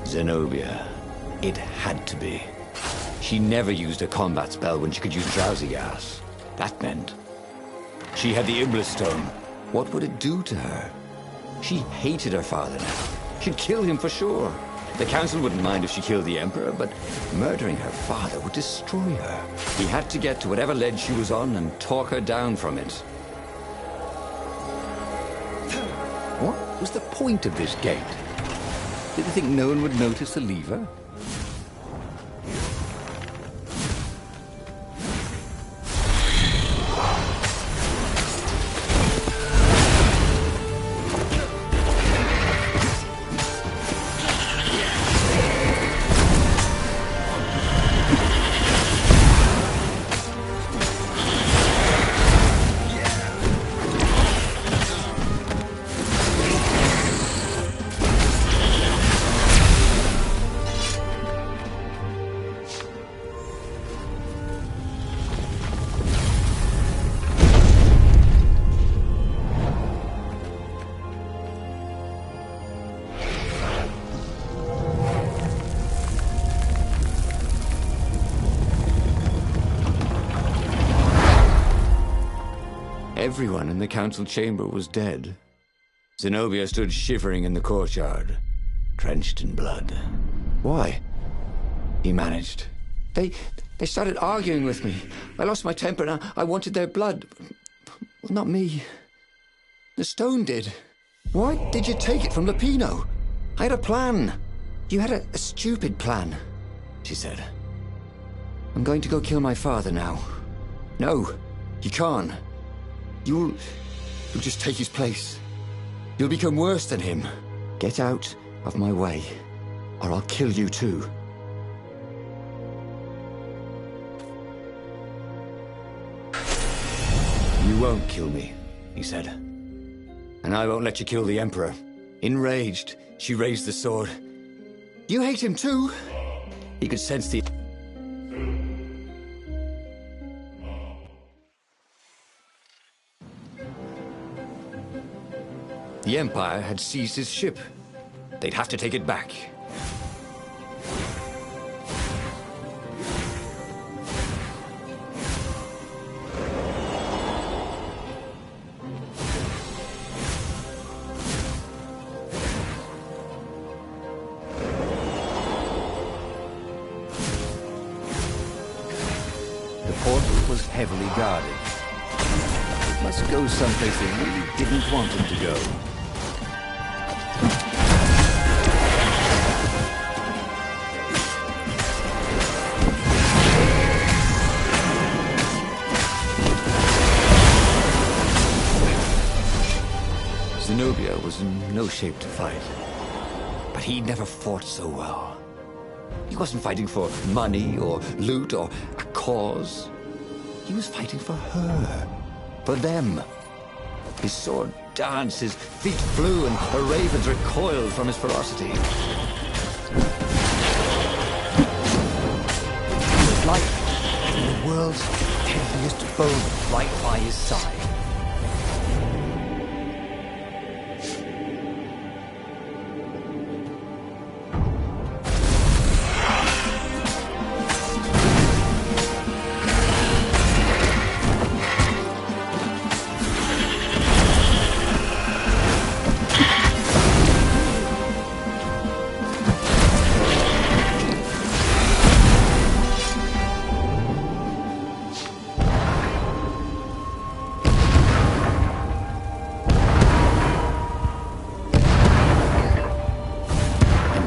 Zenobia. It had to be. She never used a combat spell when she could use drowsy gas. That meant she had the Iblis Stone. What would it do to her? She hated her father now. She'd kill him for sure. The council wouldn't mind if she killed the Emperor, but murdering her father would destroy her. He had to get to whatever ledge she was on and talk her down from it. What was the point of this gate? Did they think no one would notice the lever? Everyone in the council chamber was dead. Zenobia stood shivering in the courtyard, drenched in blood. Why? He managed. They started arguing with me. I lost my temper and I wanted their blood. Well, not me. The stone did. Why did you take it from Lupino? I had a plan. You had a stupid plan, she said. I'm going to go kill my father now. No, you can't. You'll just take his place. You'll become worse than him. Get out of my way, or I'll kill you too. You won't kill me, he said. And I won't let you kill the Emperor. Enraged, she raised the sword. You hate him too? He could sense the... The Empire had seized his ship. They'd have to take it back. The portal was heavily guarded. It must go someplace they really didn't want him to go. Zenobia was in no shape to fight, but he never fought so well. He wasn't fighting for money or loot or a cause. He was fighting for her, for them. His sword danced, his feet flew, and the ravens recoiled from his ferocity. It was like the world's heaviest bone right by his side.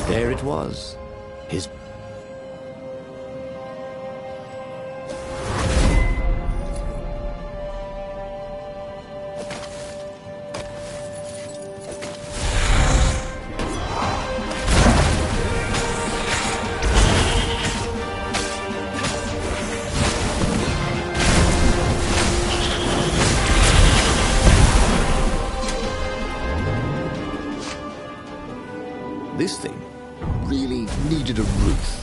There it was, his... This thing really needed a roof.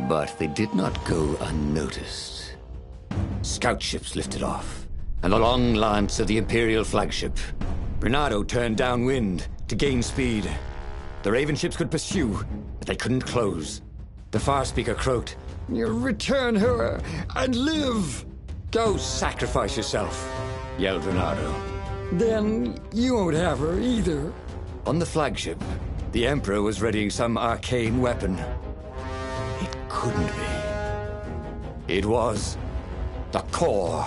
But they did not go unnoticed. Scout ships lifted off, and the long lance of the Imperial flagship. Bernardo turned downwind to gain speed. The Raven ships could pursue, but they couldn't close. The Farspeaker croaked, "You return her and live!" "Go sacrifice yourself," yelled Bernardo. "Then you won't have her either." On the flagship, the Emperor was readying some arcane weapon. It couldn't be. It was the core.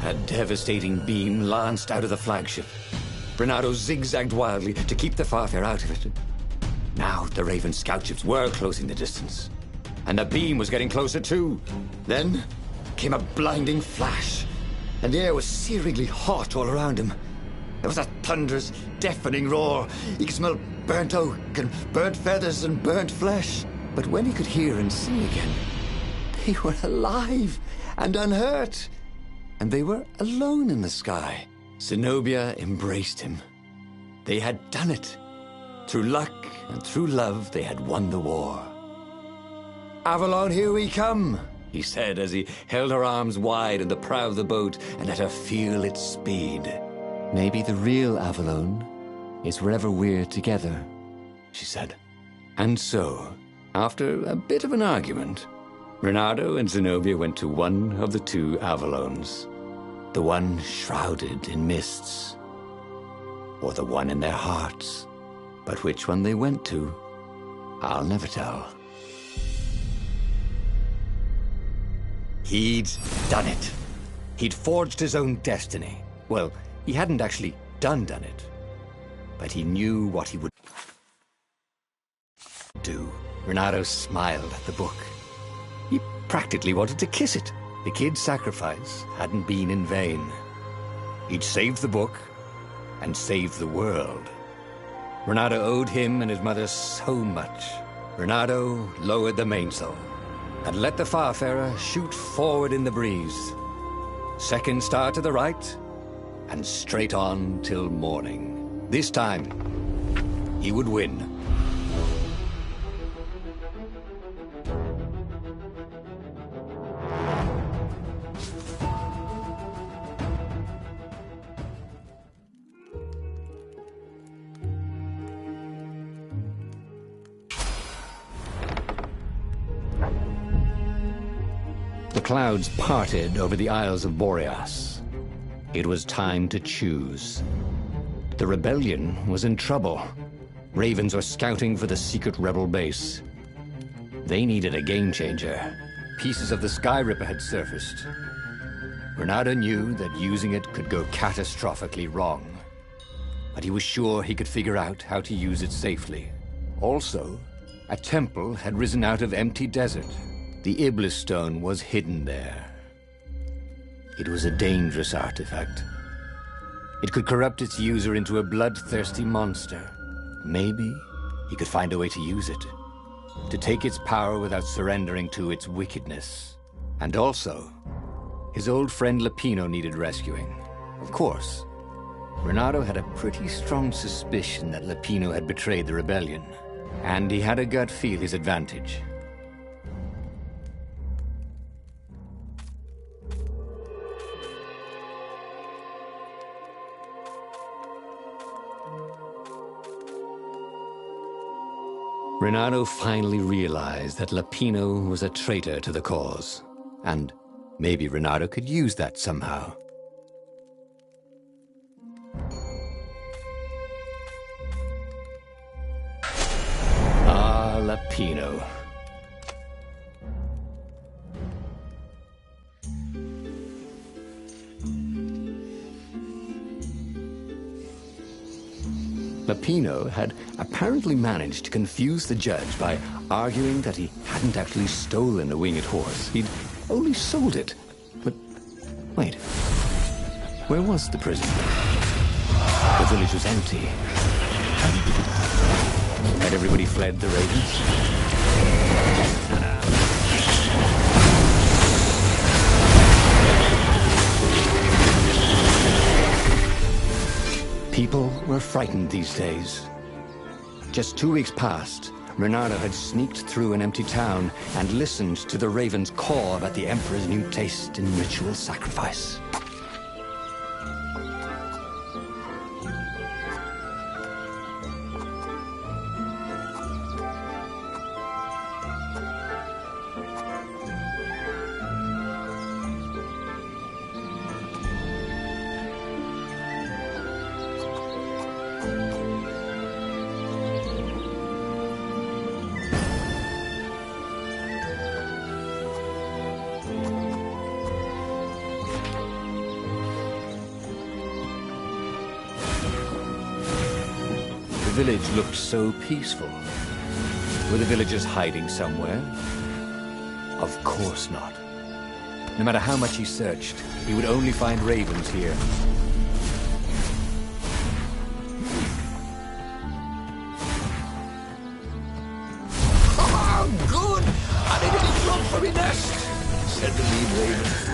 A devastating beam lanced out of the flagship. Bernardo zigzagged wildly to keep the Farfair out of it. Now the Raven scout ships were closing the distance, and the beam was getting closer too. Then came a blinding flash, and the air was searingly hot all around him. There was a thunderous, deafening roar. He could smell burnt oak and burnt feathers and burnt flesh. But when he could hear and see again, they were alive and unhurt. And they were alone in the sky. Zenobia embraced him. They had done it. Through luck and through love, they had won the war. "Avalon, here we come," he said as he held her arms wide in the prow of the boat and let her feel its speed. "Maybe the real Avalon is wherever we're together," she said. And so, after a bit of an argument, Bernardo and Zenobia went to one of the two Avalons. The one shrouded in mists, or the one in their hearts. But which one they went to, I'll never tell. He'd done it. He'd forged his own destiny. Well, he hadn't actually done it, but he knew what he would do. Bernardo smiled at the book. He practically wanted to kiss it. The kid's sacrifice hadn't been in vain. He'd saved the book and saved the world. Bernardo owed him and his mother so much. Bernardo lowered the mainsail and let the Farfarer shoot forward in the breeze. Second star to the right, and straight on till morning. This time, he would win. The clouds parted over the Isles of Boreas. It was time to choose. The rebellion was in trouble. Ravens were scouting for the secret rebel base. They needed a game changer. Pieces of the Sky Ripper had surfaced. Bernardo knew that using it could go catastrophically wrong, but he was sure he could figure out how to use it safely. Also, a temple had risen out of empty desert. The Iblis stone was hidden there. It was a dangerous artifact. It could corrupt its user into a bloodthirsty monster. Maybe he could find a way to use it, to take its power without surrendering to its wickedness. And also, his old friend Lapino needed rescuing. Of course, Bernardo had a pretty strong suspicion that Lapino had betrayed the rebellion, and he had a gut feel his advantage. Bernardo finally realized that Lapino was a traitor to the cause, and maybe Bernardo could use that somehow. Ah, Lapino. Lapino had apparently managed to confuse the judge by arguing that he hadn't actually stolen a winged horse. He'd only sold it. But wait, where was the prison? The village was empty. Had everybody fled the Ravens? People were frightened these days. Just 2 weeks passed, Reynardo had sneaked through an empty town and listened to the ravens caw about the Emperor's new taste in ritual sacrifice. The village looked so peaceful. Were the villagers hiding somewhere? Of course not. No matter how much he searched, he would only find ravens here. Oh, good! I need a little drop for me nest, said the lead raven.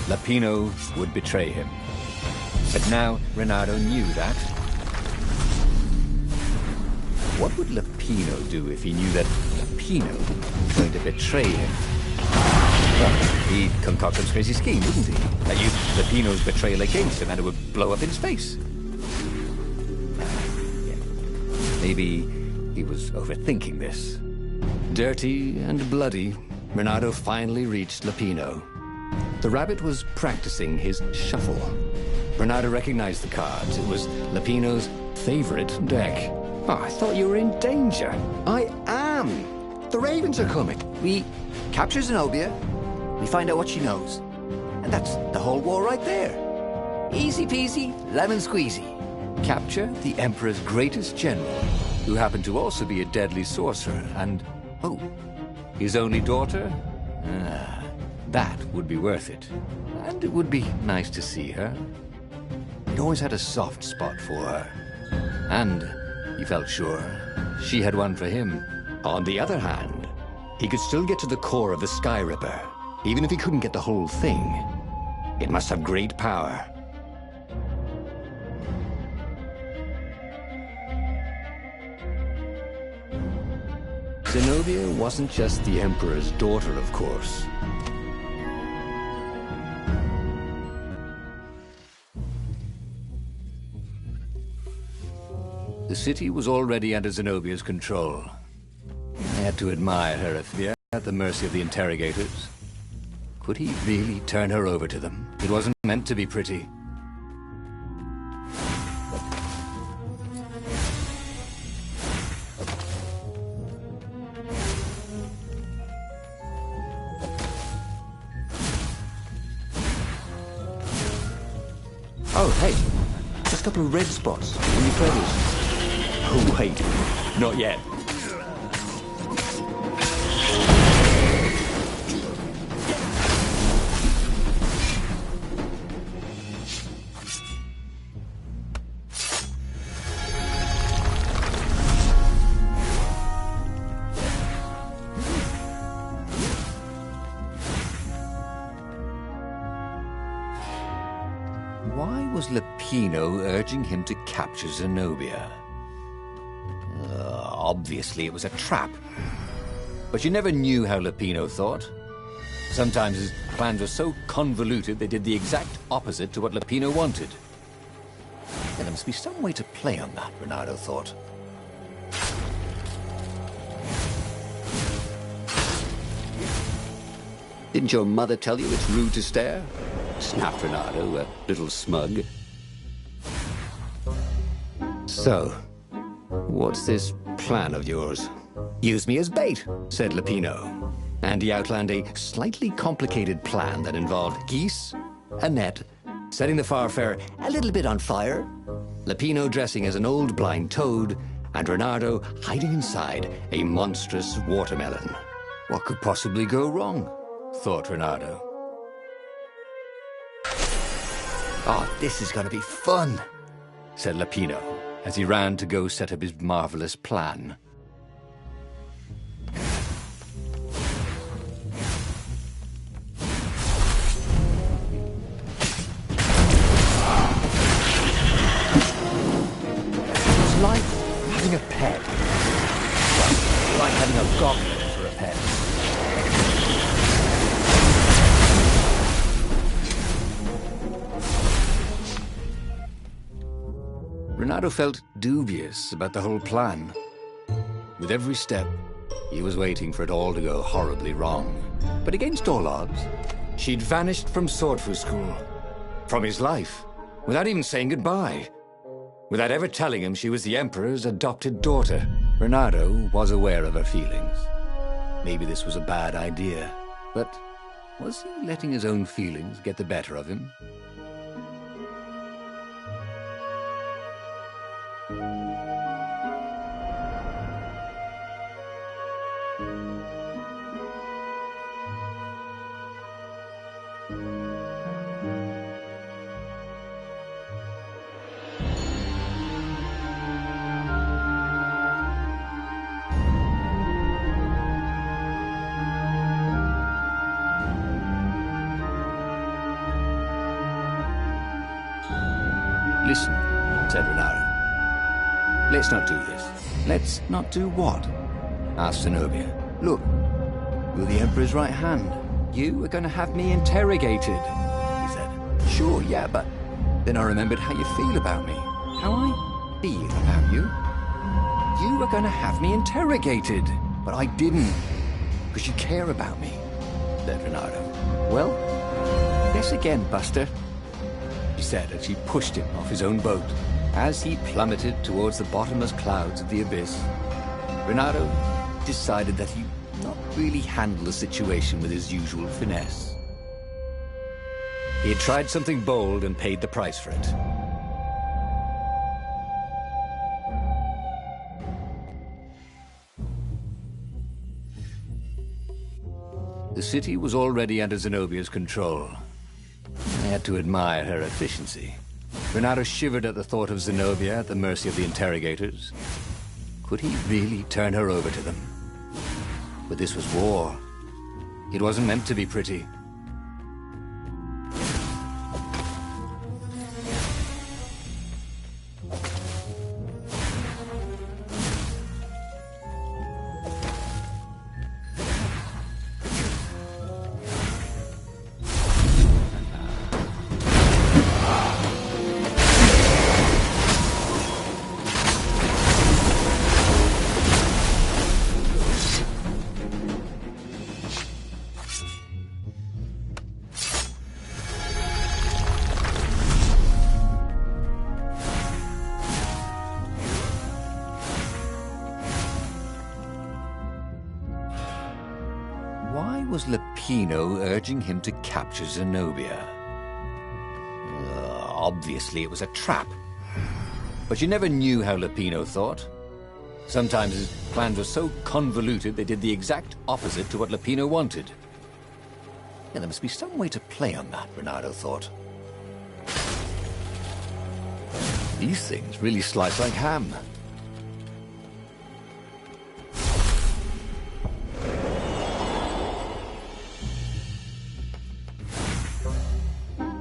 Lapino would betray him. But now Reynardo knew that. What would Lapino do if he knew that Lapino was going to betray him? Well, he'd concoct some crazy scheme, wouldn't he? That used Lapino's betrayal against him and it would blow up in space. Maybe he was overthinking this. Dirty and bloody, Reynardo finally reached Lapino. The rabbit was practicing his shuffle. Reynardo recognized the cards. It was Lapino's favorite deck. Oh, I thought you were in danger. I am. The ravens are coming. We capture Zenobia, we find out what she knows. And that's the whole war right there. Easy peasy, lemon squeezy. Capture the Emperor's greatest general, who happened to also be a deadly sorcerer, and, oh, his only daughter? That would be worth it. And it would be nice to see her. He'd always had a soft spot for her. And he felt sure she had one for him. On the other hand, he could still get to the core of the Sky Ripper, even if he couldn't get the whole thing. It must have great power. Zenobia wasn't just the Emperor's daughter, of course. The city was already under Zenobia's control. I had to admire her Athia at the mercy of the interrogators. Could he really turn her over to them? It wasn't meant to be pretty. Oh, hey, just a couple of red spots on your feathers. Oh, wait, not yet. Why was Lapino urging him to capture Zenobia? Obviously it was a trap. But you never knew how Lapino thought. Sometimes his plans were so convoluted they did the exact opposite to what Lapino wanted. There must be some way to play on that, Reynardo thought. Didn't your mother tell you it's rude to stare? Snapped Reynardo, a little smug. So, what's this plan of yours? Use me as bait, said Lapino. and he outlined a slightly complicated plan that involved geese, a net, setting the Farfarer a little bit on fire, Lupino dressing as an old blind toad, and Reynardo hiding inside a monstrous watermelon. What could possibly go wrong? Thought Reynardo. Oh, this is gonna be fun, said Lupino as he ran to go set up his marvelous plan. It's like having a pet. Well, like having a goblin for a pet. Reynardo felt dubious about the whole plan. With every step, he was waiting for it all to go horribly wrong. But against all odds, she'd vanished from Swordfu School, from his life, without even saying goodbye. Without ever telling him she was the Emperor's adopted daughter. Reynardo was aware of her feelings. Maybe this was a bad idea, but was he letting his own feelings get the better of him? Listen, said Reynardo. Let's not do this. Let's not do what? Asked Zenobia. Look, you're the Emperor's right hand. You are going to have me interrogated, he said. Sure, yeah, but then I remembered how you feel about me. How I feel about you? You were going to have me interrogated. But I didn't, because you care about me, said Reynardo. Well, guess again, Buster, she said as she pushed him off his own boat. As he plummeted towards the bottomless clouds of the abyss, Reynardo decided that he'd not really handle the situation with his usual finesse. He had tried something bold and paid the price for it. The city was already under Zenobia's control. I had to admire her efficiency. Reynardo shivered at the thought of Zenobia at the mercy of the interrogators. Could he really turn her over to them? But this was war. It wasn't meant to be pretty. Why was Lupino urging him to capture Zenobia? Obviously it was a trap. But you never knew how Lupino thought. Sometimes his plans were so convoluted they did the exact opposite to what Lupino wanted. Yeah, there must be some way to play on that, Reynardo thought. These things really slice like ham.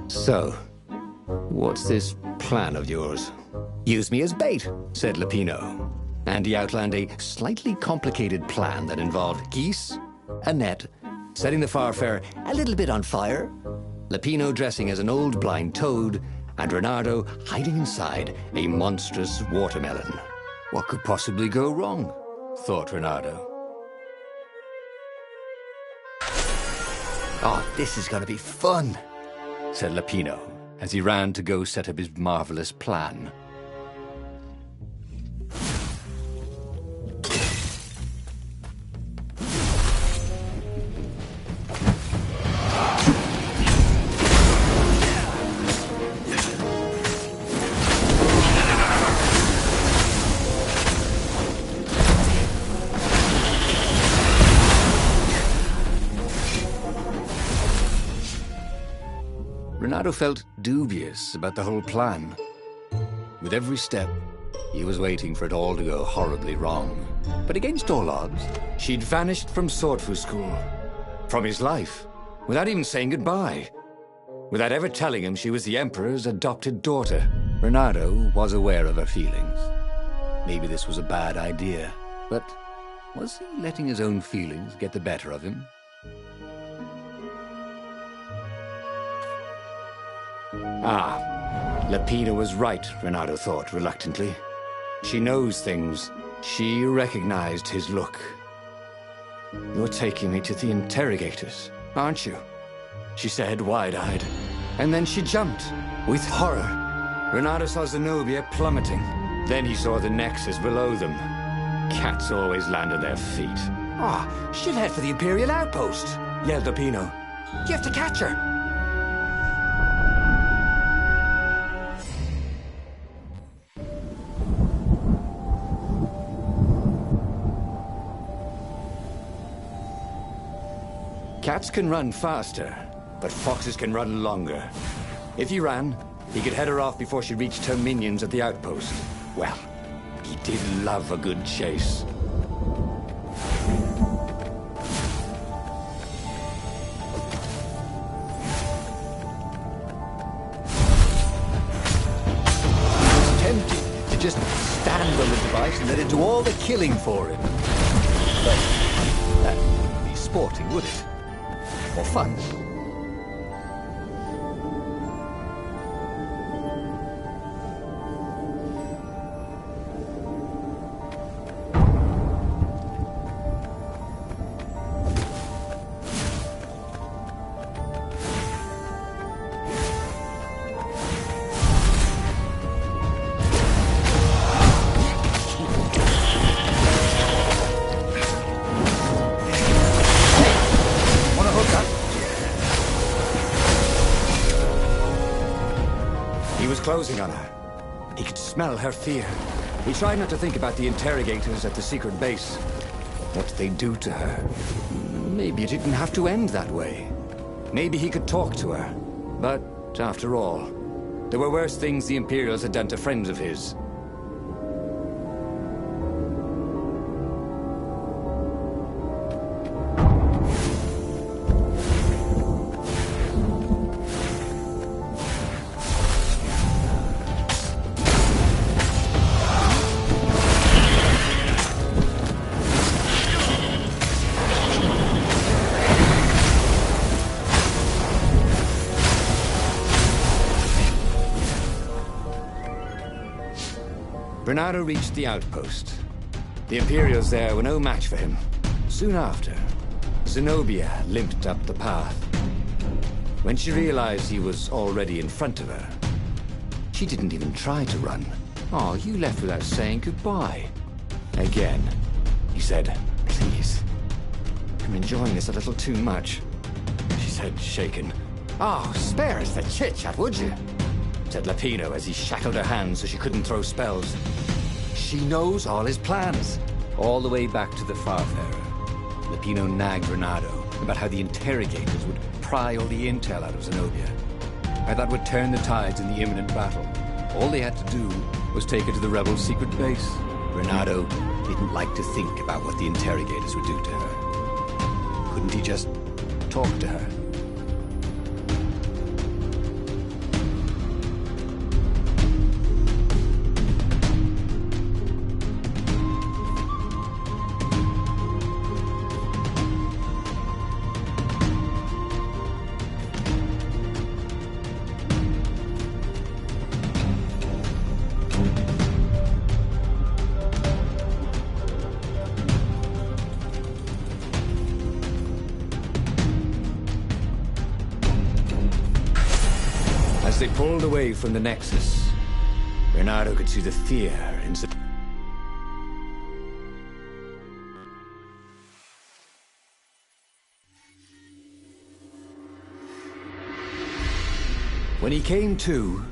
So, what's this plan of yours? Use me as bait, said Lupino. And he outlined a slightly complicated plan that involved geese, a net, setting the Farfarer a little bit on fire, Lupino dressing as an old blind toad, and Reynardo hiding inside a monstrous watermelon. What could possibly go wrong? Thought Reynardo. Oh, this is gonna be fun, said Lupino as he ran to go set up his marvelous plan. Renato felt dubious about the whole plan. With every step, he was waiting for it all to go horribly wrong. But against all odds, she'd vanished from Swordfu School. From his life, without even saying goodbye. Without ever telling him she was the Emperor's adopted daughter. Renato was aware of her feelings. Maybe this was a bad idea, but was he letting his own feelings get the better of him? Ah, Lapina was right, Renato thought reluctantly. She knows things. She recognized his look. You're taking me to the interrogators, aren't you? She said, wide-eyed. And then she jumped, with horror. Renato saw Zenobia plummeting. Then he saw the Nexus below them. Cats always land on their feet. Ah, she'll head for the Imperial outpost, yelled Lapino. You have to catch her. Cats can run faster, but foxes can run longer. If he ran, he could head her off before she reached her minions at the outpost. Well, he did love a good chase. He was tempted to just stand on the device and let it do all the killing for him. But that wouldn't be sporting, would it? Or fun. Closing on her. He could smell her fear. He tried not to think about the interrogators at the secret base. What they'd do to her. Maybe it didn't have to end that way. Maybe he could talk to her. But, after all, there were worse things the Imperials had done to friends of his. Renato reached the outpost. The Imperials there were no match for him. Soon after, Zenobia limped up the path. When she realized he was already in front of her, she didn't even try to run. Oh, you left without saying goodbye. Again, he said, please. I'm enjoying this a little too much. She said, shaken. Oh, spare us the chit-chat, would you? Said Lapino as he shackled her hands so she couldn't throw spells. She knows all his plans. All the way back to the Farfarer, Lapino nagged Renato about how the interrogators would pry all the intel out of Zenobia. How that would turn the tides in the imminent battle. All they had to do was take her to the rebels' secret base. Renato didn't like to think about what the interrogators would do to her. Couldn't he just talk to her? As they pulled away from the Nexus, Renato could see the fear in... When he came to,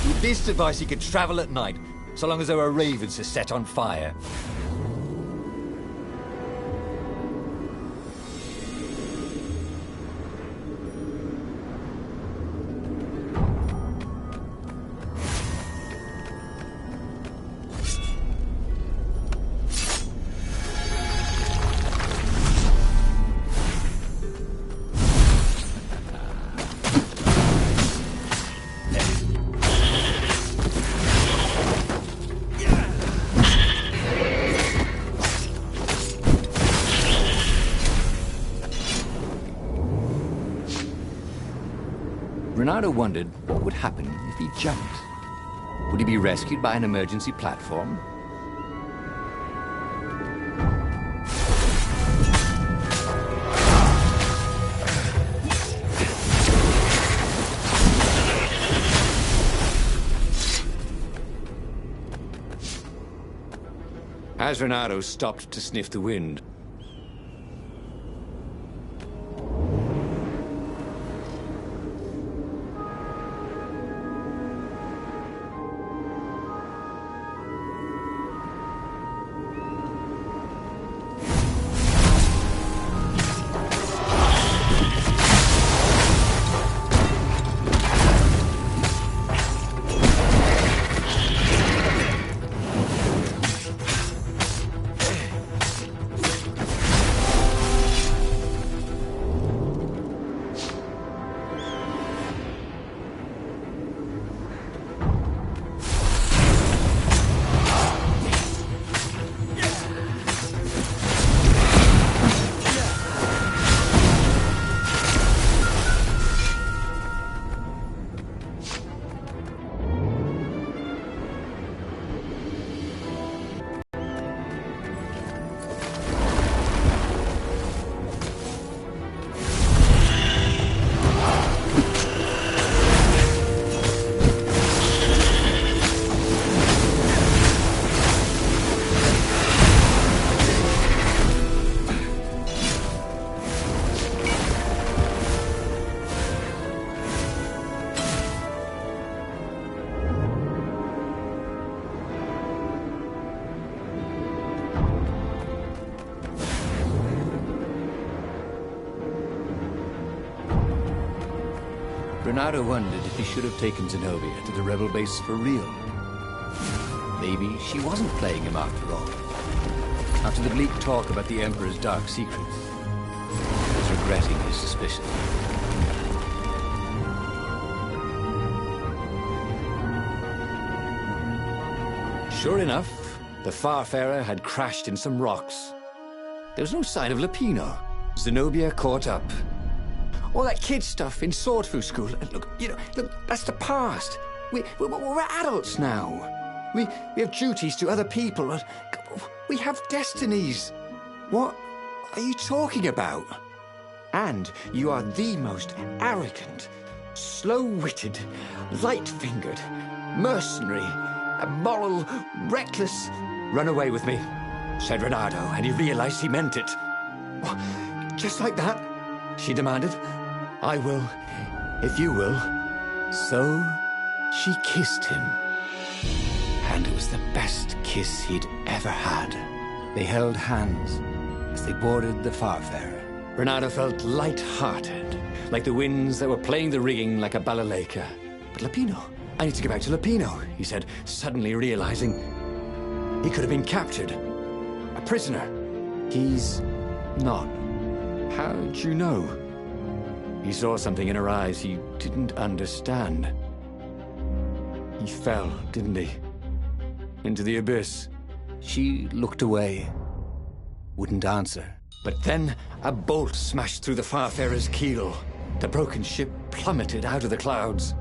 With this device, he could travel at night, so long as there were ravens to set on fire. Renato wondered what would happen if he jumped. Would he be rescued by an emergency platform? As Renato stopped to sniff the wind, Renato wondered if he should have taken Zenobia to the rebel base for real. Maybe she wasn't playing him after all. After the bleak talk about the Emperor's dark secrets, he was regretting his suspicion. sure enough, the Farfarer had crashed in some rocks. There was no sign of Lupino. Zenobia caught up. All that kid stuff in Swordfu School. Look, that's the past. We're adults now. We have duties to other people. We have destinies. What are you talking about? And you are the most arrogant, slow-witted, light-fingered, mercenary, immoral, reckless... Run away with me, said Renato, and he realized he meant it. What? Just like that? She demanded. I will, if you will. So she kissed him. And it was the best kiss he'd ever had. They held hands as they boarded the Farfarer. Renato felt light-hearted, like the winds that were playing the rigging like a balalaika. But Lupino, I need to get back to Lupino, he said, suddenly realizing he could have been captured. A prisoner. He's not. How'd you know? He saw something in her eyes he didn't understand. He fell, didn't he? Into the abyss. She looked away, wouldn't answer. But then a bolt smashed through the Farfarer's keel. The broken ship plummeted out of the clouds.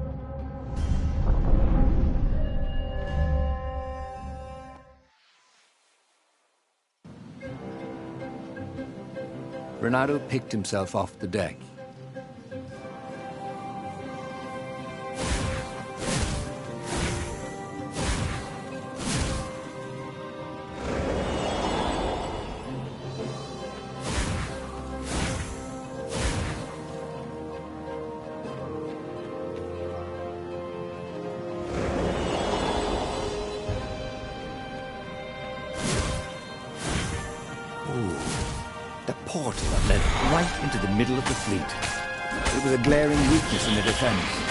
Renato picked himself off the deck. portal that led right into the middle of the fleet. It was a glaring weakness in the defense.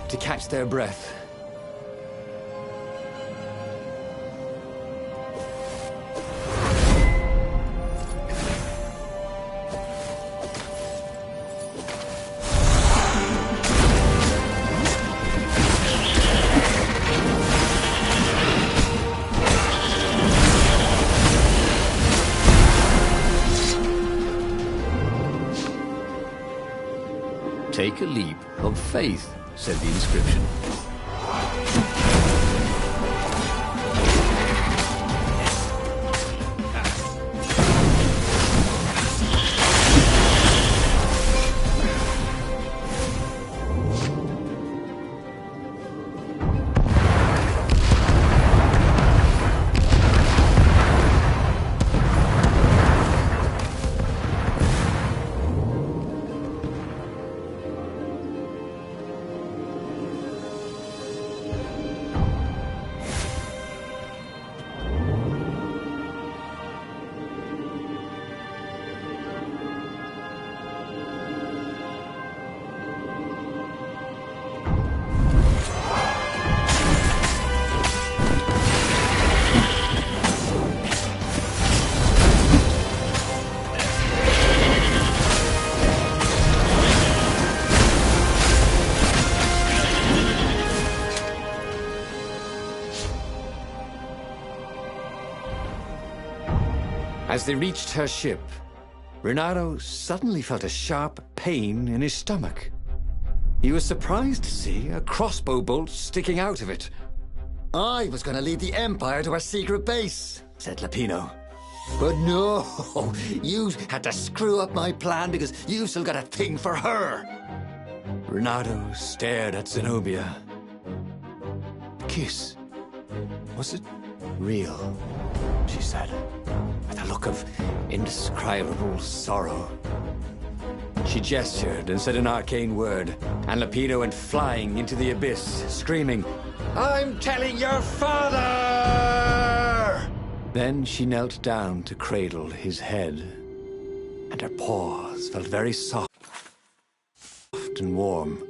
To catch their breath. Take a leap of faith, said the inscription. As they reached her ship, Renato suddenly felt a sharp pain in his stomach. He was surprised to see a crossbow bolt sticking out of it. I was going to lead the Empire to our secret base, Said Lapino. but no, you had to screw up my plan because you still got a thing for her. Renato stared at Zenobia. The kiss. Was it real? She said, with a look of indescribable sorrow. She gestured and said an arcane word, and Lapino went flying into the abyss, screaming, "I'm telling your father!" Then she knelt down to cradle his head, and her paws felt very soft and warm.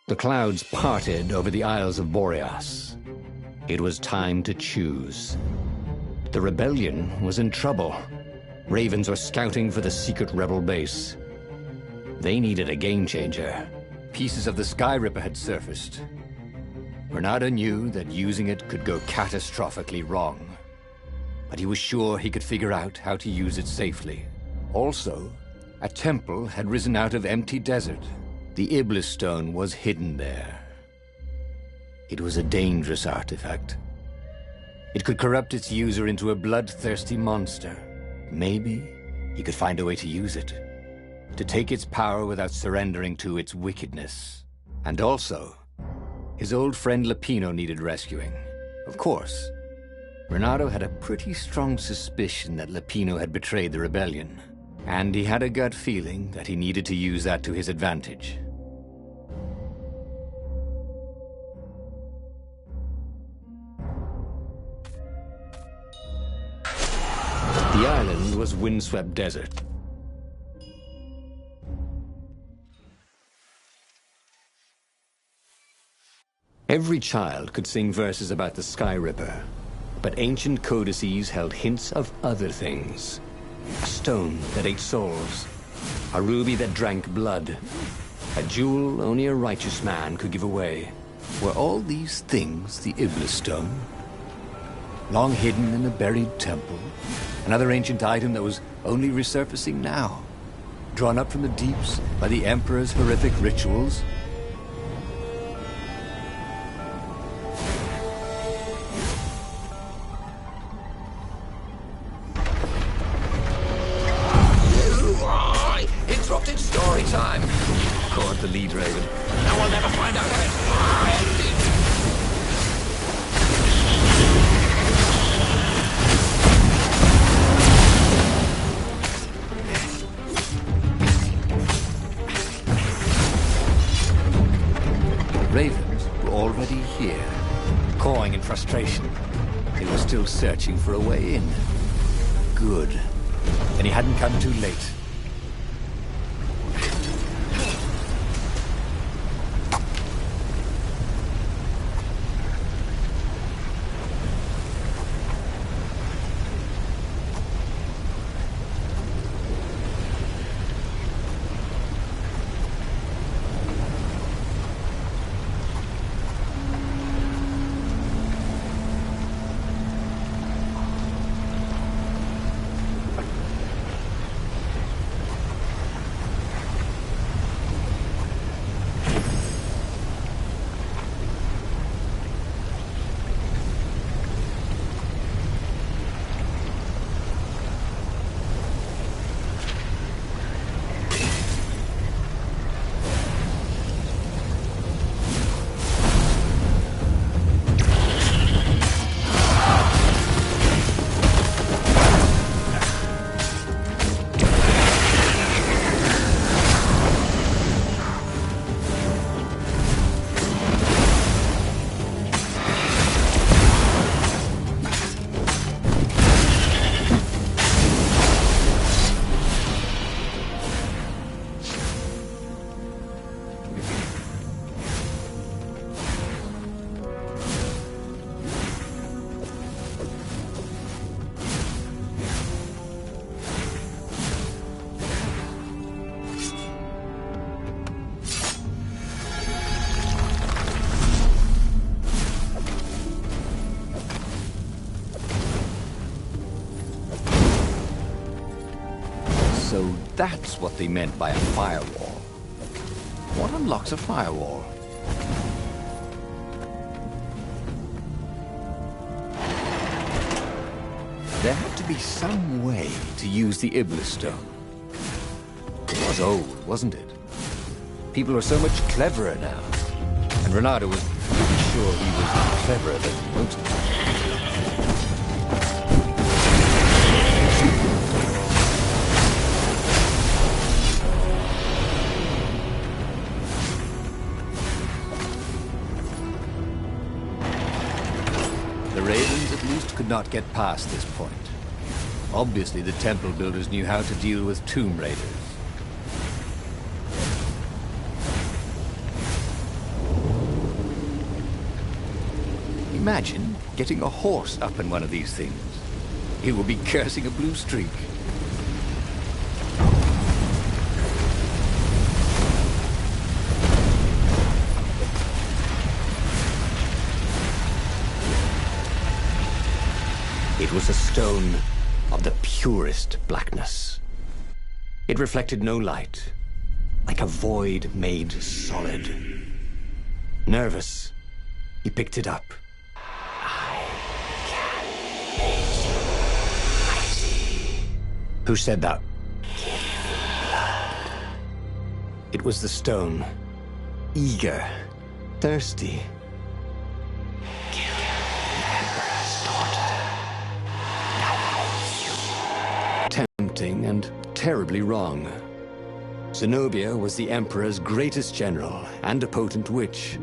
The clouds parted over the Isles of Boreas. It was time to choose. The rebellion was in trouble. Ravens were scouting for the secret rebel base. They needed a game changer. Pieces of the Sky Ripper had surfaced. Renato knew that using it could go catastrophically wrong, but he was sure he could figure out how to use it safely. Also, a temple had risen out of empty desert. The Iblis Stone was hidden there. It was a dangerous artifact. It could corrupt its user into a bloodthirsty monster. Maybe he could find a way to use it. To take its power without surrendering to its wickedness. And also, his old friend Lapino needed rescuing. Of course, Renato had a pretty strong suspicion that Lapino had betrayed the rebellion. And he had a gut feeling that he needed to use that to his advantage. The island was windswept desert. Every child could sing verses about the Sky Ripper, but ancient codices held hints of other things. A stone that ate souls, a ruby that drank blood, a jewel only a righteous man could give away. Were all these things the Iblis stone? Long hidden in a buried temple? Another ancient item that was only resurfacing now? Drawn up from the deeps by the Emperor's horrific rituals? Interrupted story time! Caught the lead raven. Now we'll never find out how it ended! Ravens were already here, cawing in frustration. They were still searching for a way in. Good. And he hadn't come too late. So that's what they meant by a firewall. What unlocks a firewall? There had to be some way to use the Iblis stone. It was old, wasn't it? People are so much cleverer now. And Renato was pretty sure he was cleverer than most of them. The Ravens at least could not get past this point. Obviously, the temple builders knew how to deal with tomb raiders. Imagine getting a horse up in one of these things. It would be cursing a blue streak. It was a stone of the purest blackness. It reflected no light, like a void made solid. Nervous, he picked it up. Who said that? It was the stone. Eager. Thirsty. Kill the Emperor's daughter. Tempting and terribly wrong. Zenobia was the Emperor's greatest general and a potent witch.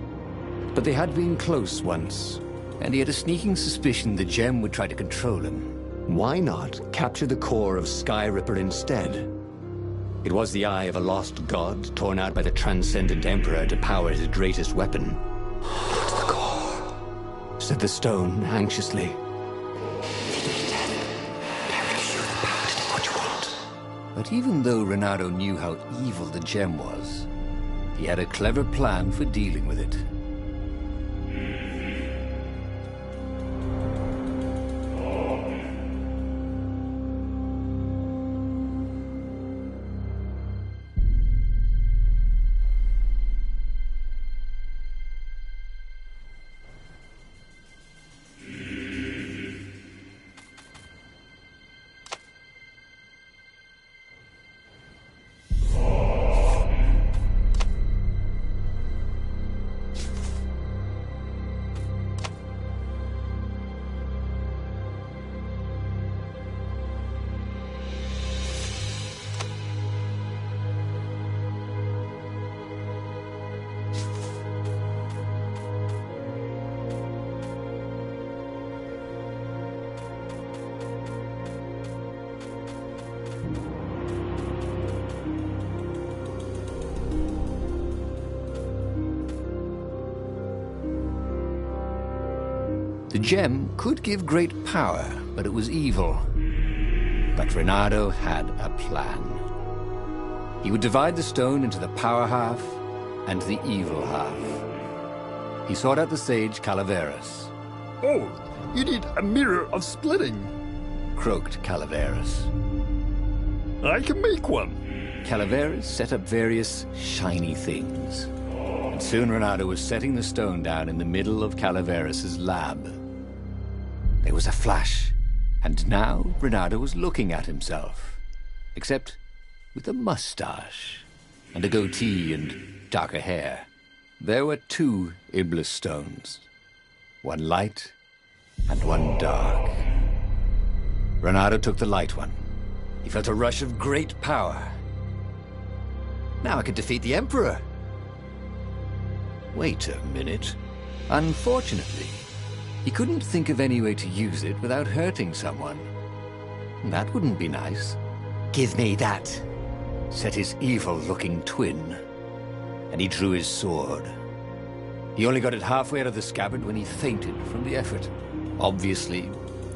But they had been close once, And he had a sneaking suspicion the gem would try to control him. why not capture the core of Sky Ripper instead? It was the eye of a lost god torn out by the transcendent Emperor to power his greatest weapon. What's the core? Said the stone anxiously. But even though Renato knew how evil the gem was, he had a clever plan for dealing with it. The gem could give great power, but it was evil. But Renato had a plan. He would divide the stone into the power half and the evil half. He sought out the sage Calaveras. Oh, you need a mirror of splitting. Croaked Calaveras. I can make one. Calaveras set up various shiny things. And soon Renato was setting the stone down in the middle of Calaveras' lab. There was a flash, and now Renato was looking at himself. Except with a mustache, and a goatee and darker hair. There were two Iblis stones. One light, and one dark. Renato took the light one. He felt a rush of great power. Now I could defeat the Emperor. Wait a minute. Unfortunately, he couldn't think of any way to use it without hurting someone. That wouldn't be nice. Give me that. Said his evil-looking twin. And he drew his sword. He only got it halfway out of the scabbard when he fainted from the effort. Obviously,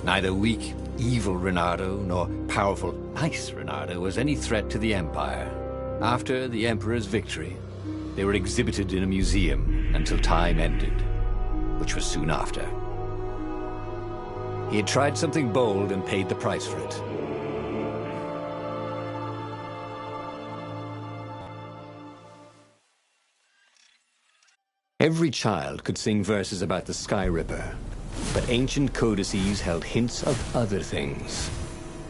neither weak, evil Renato nor powerful, nice Renato was any threat to the Empire. After the Emperor's victory, they were exhibited in a museum until time ended, which was soon after. He had tried something bold and paid the price for it. Every child could sing verses about the Sky Ripper, but ancient codices held hints of other things.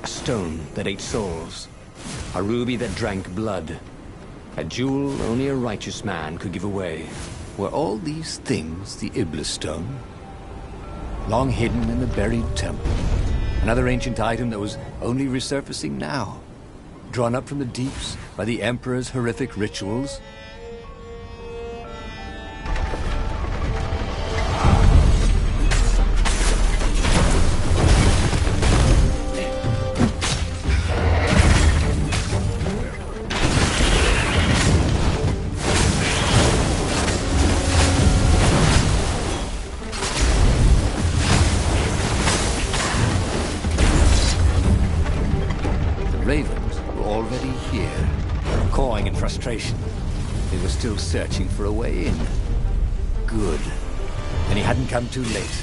A stone that ate souls, a ruby that drank blood, a jewel only a righteous man could give away. Were all these things the Iblis stone? Long hidden in the buried temple. Another ancient item that was only resurfacing now. Drawn up from the deeps by the Emperor's horrific rituals. They were still searching for a way in. Good. And he hadn't come too late.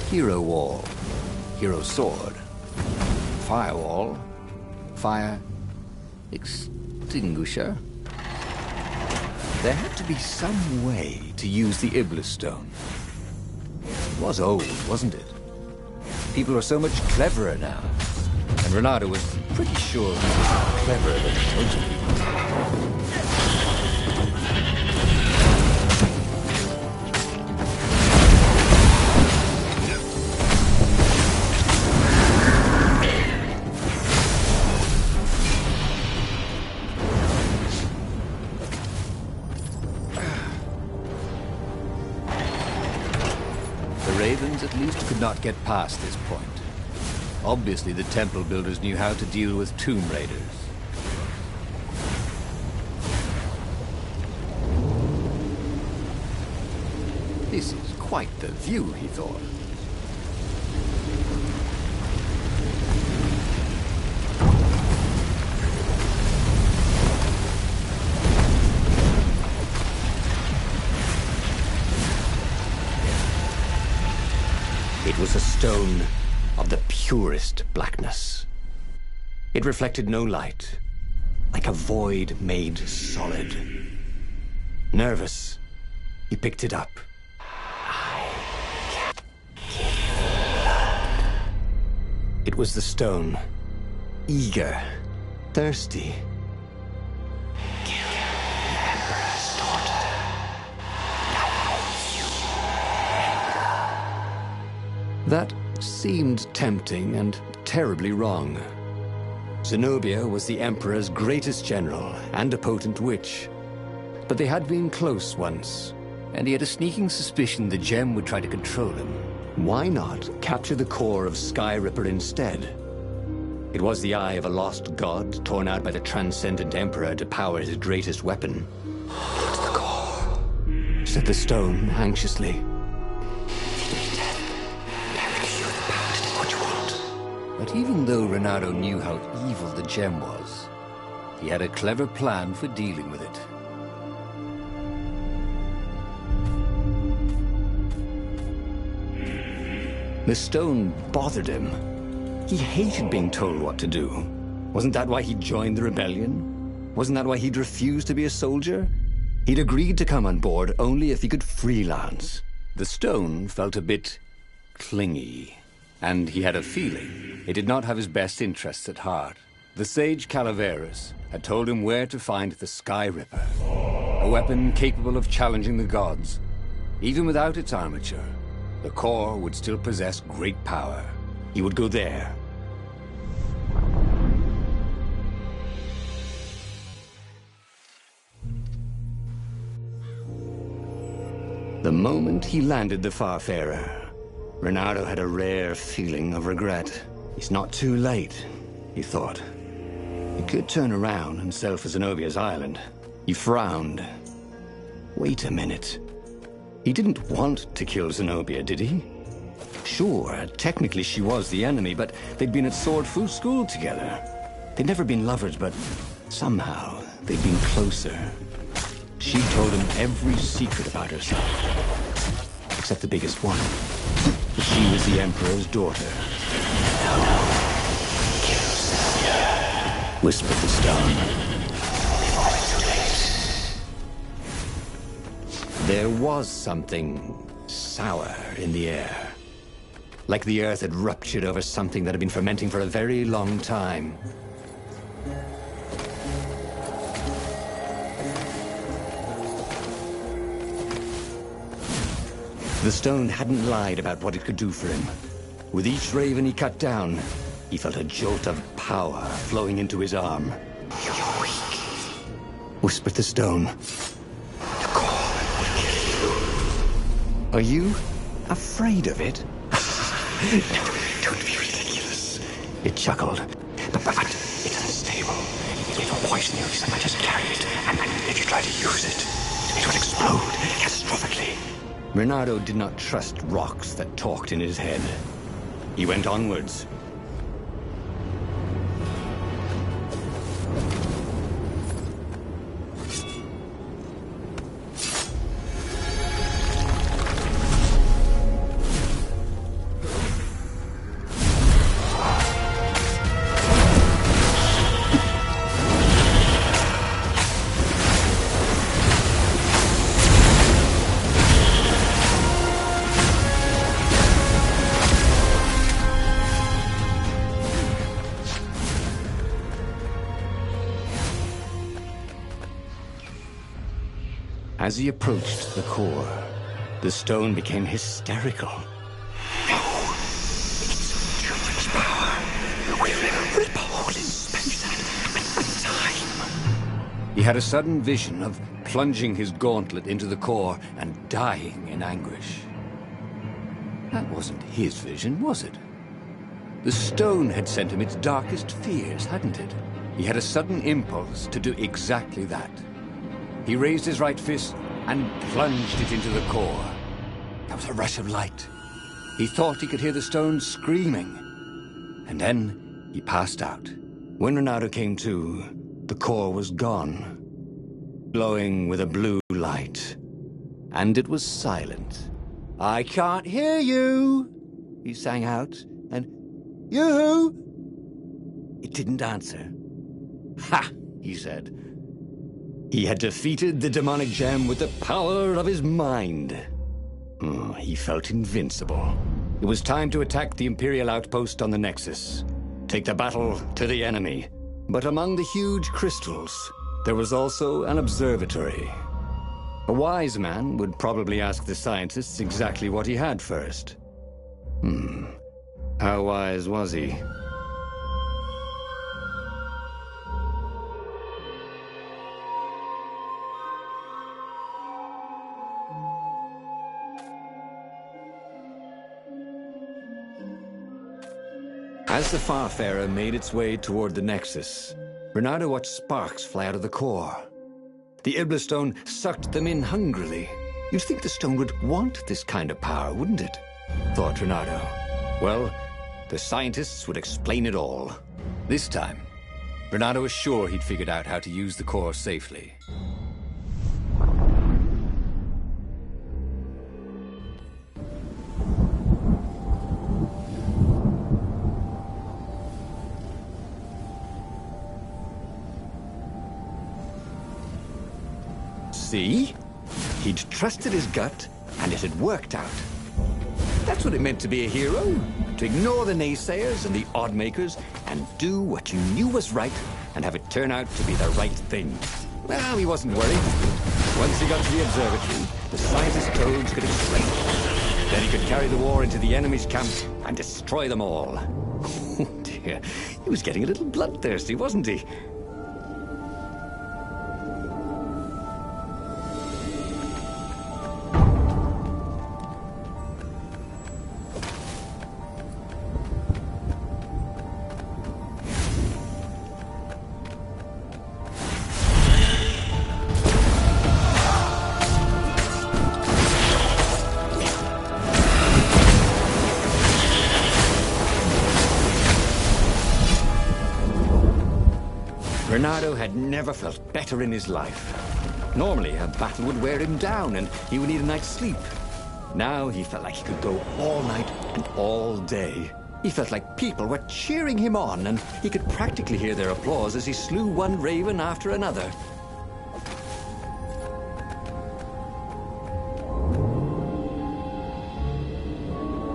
Hero wall, hero sword, firewall, fire extinguisher. There had to be some way to use the Iblis stone. It was old, wasn't it? People are so much cleverer now. And Renato was pretty sure he was cleverer than most people. At least could not get past this point. Obviously, the temple builders knew how to deal with tomb raiders. This is quite the view, he thought. It was a stone of the purest blackness. It reflected no light, like a void made solid. Nervous, he picked it up. It was the stone, eager, thirsty. Kill the Emperor's daughter. That seemed tempting and terribly wrong. Zenobia was the Emperor's greatest general and a potent witch. But they had been close once, And he had a sneaking suspicion the gem would try to control him. why not capture the core of Sky Ripper instead? It was the eye of a lost god torn out by the transcendent Emperor to power his greatest weapon. It's the core, said the stone anxiously. But even though Renato knew how evil the gem was, he had a clever plan for dealing with it. The stone bothered him. He hated being told what to do. Wasn't that why he joined the rebellion? Wasn't that why he'd refused to be a soldier? He'd agreed to come on board only if he could freelance. The stone felt a bit clingy, and he had a feeling it did not have his best interests at heart. The sage Calaveras had told him where to find the Sky Ripper, a weapon capable of challenging the gods. Even without its armature, the core would still possess great power. He would go there. The moment he landed the Farfarer, Renato had a rare feeling of regret. It's not too late, he thought. He could turn around and sail for Zenobia's island. He frowned. Wait a minute. He didn't want to kill Zenobia, did he? Sure, technically she was the enemy, but they'd been at sword school together. They'd never been lovers, but somehow they'd been closer. She told him every secret about herself, except the biggest one. That she was the Emperor's daughter. No. Kill Zenobia, whispered the stone. Before it's too late. There was something sour in the air. Like the earth had ruptured over something that had been fermenting for a very long time. The stone hadn't lied about what it could do for him. With each raven he cut down, he felt a jolt of power flowing into his arm. You're weak, whispered the stone. The core will kill you. Are you afraid of it? No, don't be ridiculous. It chuckled. But it's unstable. It will poison you if someone just carry it. And if you try to use it, it will explode catastrophically. Renato did not trust rocks that talked in his head. He went onwards. As he approached the core, the stone became hysterical. No, it's too much power. We'll rip a hole in space and time. He had a sudden vision of plunging his gauntlet into the core and dying in anguish. That wasn't his vision, was it? The stone had sent him its darkest fears, hadn't it? He had a sudden impulse to do exactly that. He raised his right fist and plunged it into the core. There was a rush of light. He thought he could hear the stone screaming. And then he passed out. When Renato came to, the core was gone, glowing with a blue light. And it was silent. "I can't hear you," he sang out, and "Yoo-hoo!" It didn't answer. "Ha!" he said. He had defeated the demonic gem with the power of his mind. He felt invincible. It was time to attack the Imperial outpost on the Nexus. Take the battle to the enemy. But among the huge crystals, there was also an observatory. A wise man would probably ask the scientists exactly what he had first. How wise was he? As the Farfarer made its way toward the Nexus, Renato watched sparks fly out of the core. The Iblis stone sucked them in hungrily. You'd think the stone would want this kind of power, wouldn't it? Thought Renato. Well, the scientists would explain it all. This time, Renato was sure he'd figured out how to use the core safely. See? He'd trusted his gut, and it had worked out. That's what it meant to be a hero. To ignore the naysayers and the odd-makers, and do what you knew was right, and have it turn out to be the right thing. Well, he wasn't worried. Once he got to the observatory, the scientist toads could explain it. Then he could carry the war into the enemy's camp and destroy them all. Oh dear, he was getting a little bloodthirsty, wasn't he? Renato had never felt better in his life. Normally, a battle would wear him down and he would need a night's sleep. Now he felt like he could go all night and all day. He felt like people were cheering him on, and he could practically hear their applause as he slew one raven after another.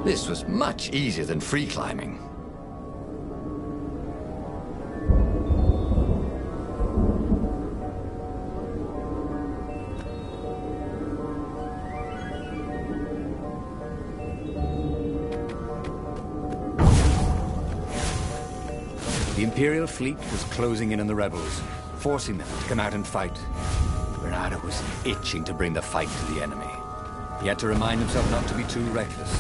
This was much easier than free climbing. The Imperial fleet was closing in on the rebels, forcing them to come out and fight. Renato was itching to bring the fight to the enemy. He had to remind himself not to be too reckless.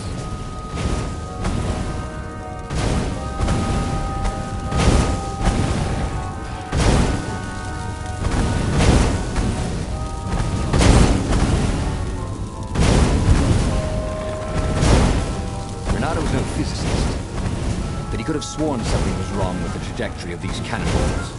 Renato was no physicist, but he could have sworn something was wrong with the trajectory of these cannonballs.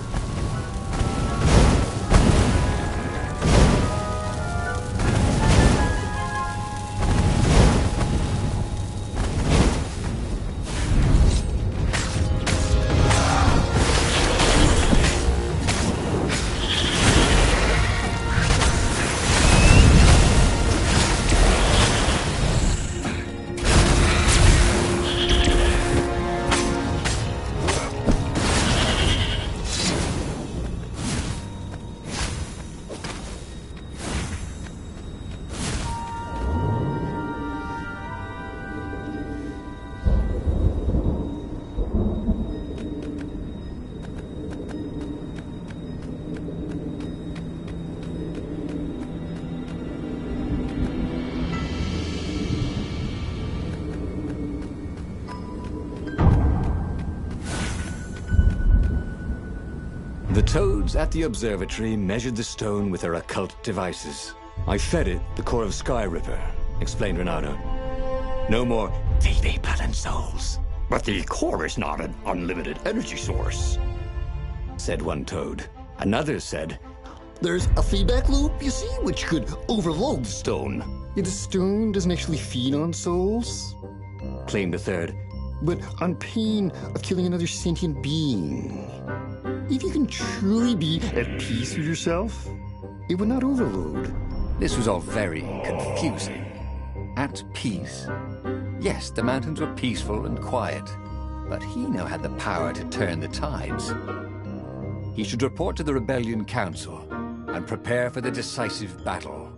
The toads at the observatory measured the stone with their occult devices. I fed it the core of Sky Ripper, explained Renato. No more VV blood and souls. But the core is not an unlimited energy source, said one toad. Another said, there's a feedback loop, you see, which could overload the stone. Yeah, the stone doesn't actually feed on souls, claimed a third. But on pain of killing another sentient being. If you can truly be at peace with yourself, it would not overload. This was all very confusing. At peace. Yes, the mountains were peaceful and quiet, but he now had the power to turn the tides. He should report to the Rebellion Council and prepare for the decisive battle.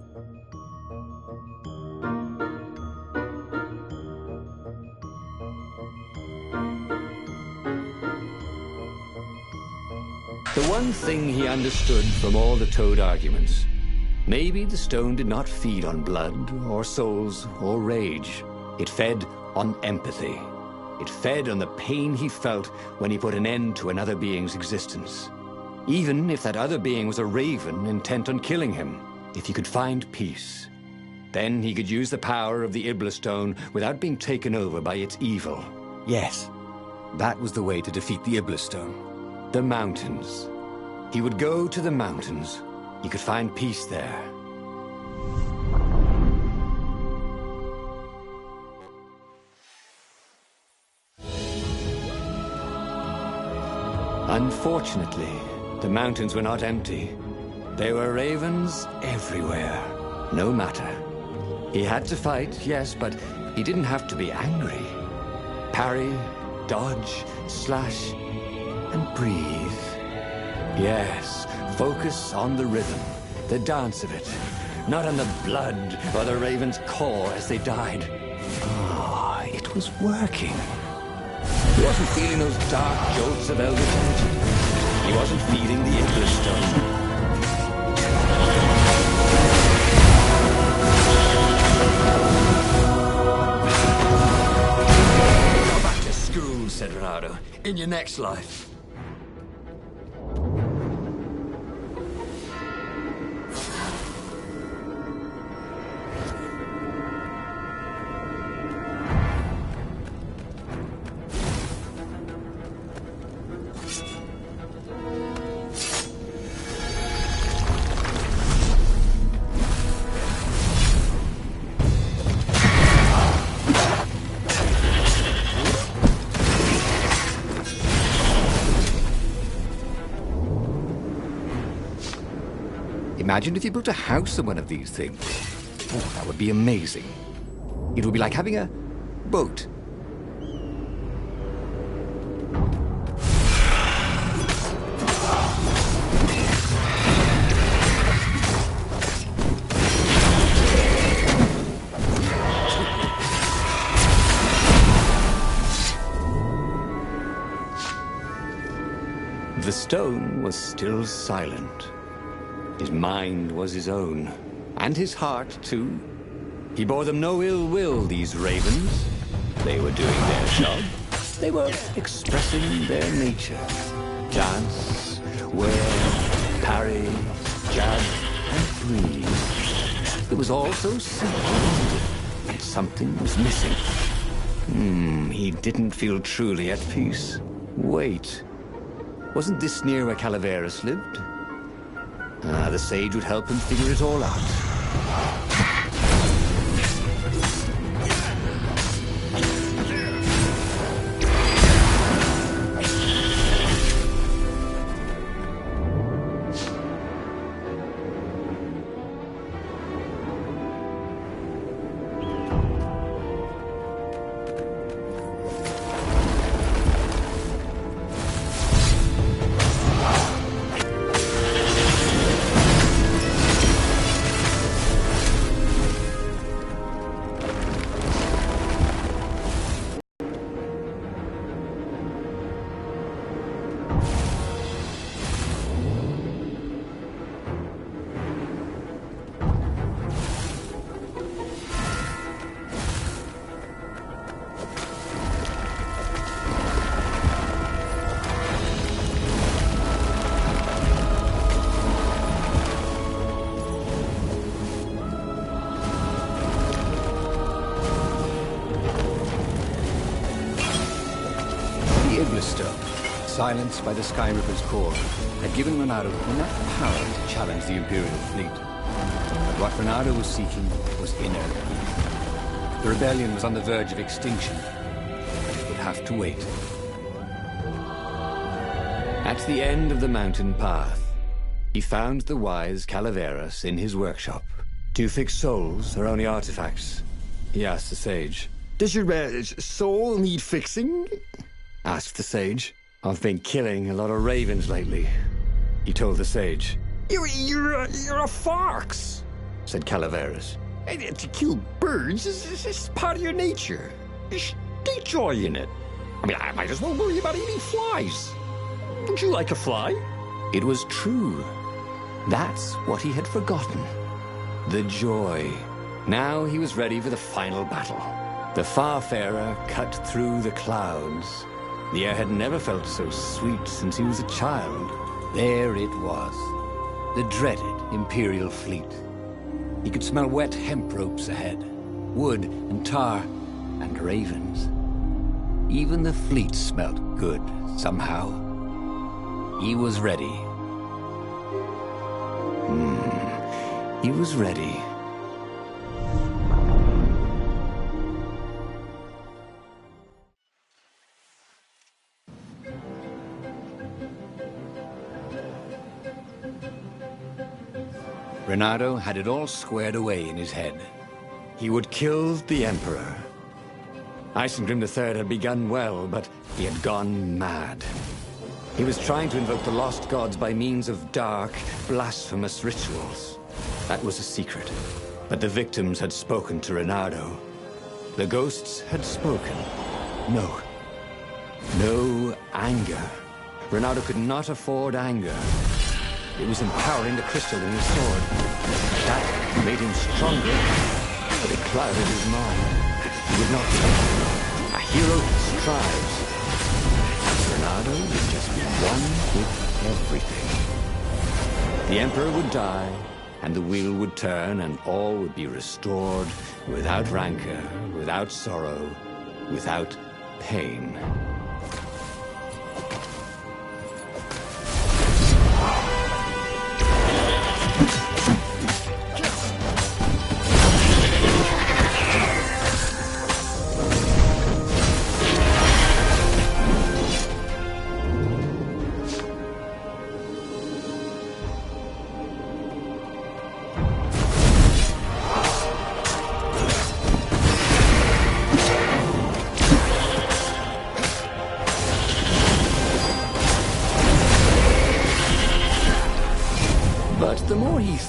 The one thing he understood from all the toad arguments, maybe the stone did not feed on blood or souls or rage. It fed on empathy. It fed on the pain he felt when he put an end to another being's existence. Even if that other being was a raven intent on killing him, if he could find peace, then he could use the power of the Ibla stone without being taken over by its evil. Yes, that was the way to defeat the Ibla stone. The mountains. He would go to the mountains. He could find peace there. Unfortunately, the mountains were not empty. There were ravens everywhere, no matter. He had to fight, yes, but he didn't have to be angry. Parry, dodge, slash, and breathe. Yes, focus on the rhythm, the dance of it, not on the blood or the raven's core as they died. Ah, it was working. He wasn't feeling those dark jolts of elvish energy. He wasn't feeling the Ibla stone. Go back to school, said Renato, in your next life. Imagine if you built a house in one of these things. Oh, that would be amazing. It would be like having a boat. The stone was still silent. His mind was his own, and his heart, too. He bore them no ill will, these ravens. They were doing their job. They were expressing their nature. Dance, whirl, parry, jab, and breathe. It was all so simple, wasn't it? But something was missing. He didn't feel truly at peace. Wait. Wasn't this near where Calaveras lived? The sage would help him figure it all out. stone, silenced by the Sky Ripper's core, had given Renato enough power to challenge the Imperial fleet. But what Renato was seeking was inner peace. The rebellion was on the verge of extinction, but it would have to wait. At the end of the mountain path, he found the wise Calaveras in his workshop. "Do you fix souls or only artifacts?" he asked the sage. Does your soul need fixing? Asked the sage. "I've been killing a lot of ravens lately," he told the sage. You're a fox, said Calaveras. To kill birds is part of your nature. You should take joy in it. I mean, I might as well worry about eating flies. Don't you like a fly? It was true. That's what he had forgotten. The joy. Now he was ready for the final battle. The Farfarer cut through the clouds. The air had never felt so sweet since he was a child. There it was, the dreaded Imperial fleet. He could smell wet hemp ropes ahead, wood and tar, and ravens. Even the fleet smelled good, somehow. He was ready. He was ready. Renato had it all squared away in his head. He would kill the Emperor. Isengrim III had begun well, but he had gone mad. He was trying to invoke the lost gods by means of dark, blasphemous rituals. That was a secret. But the victims had spoken to Renato. The ghosts had spoken. No. No anger. Renato could not afford anger. It was empowering the crystal in his sword. That made him stronger, but it clouded his mind. He would not be a hero strives. Renato would just be one with everything. The Emperor would die, and the wheel would turn, and all would be restored without rancor, without sorrow, without pain.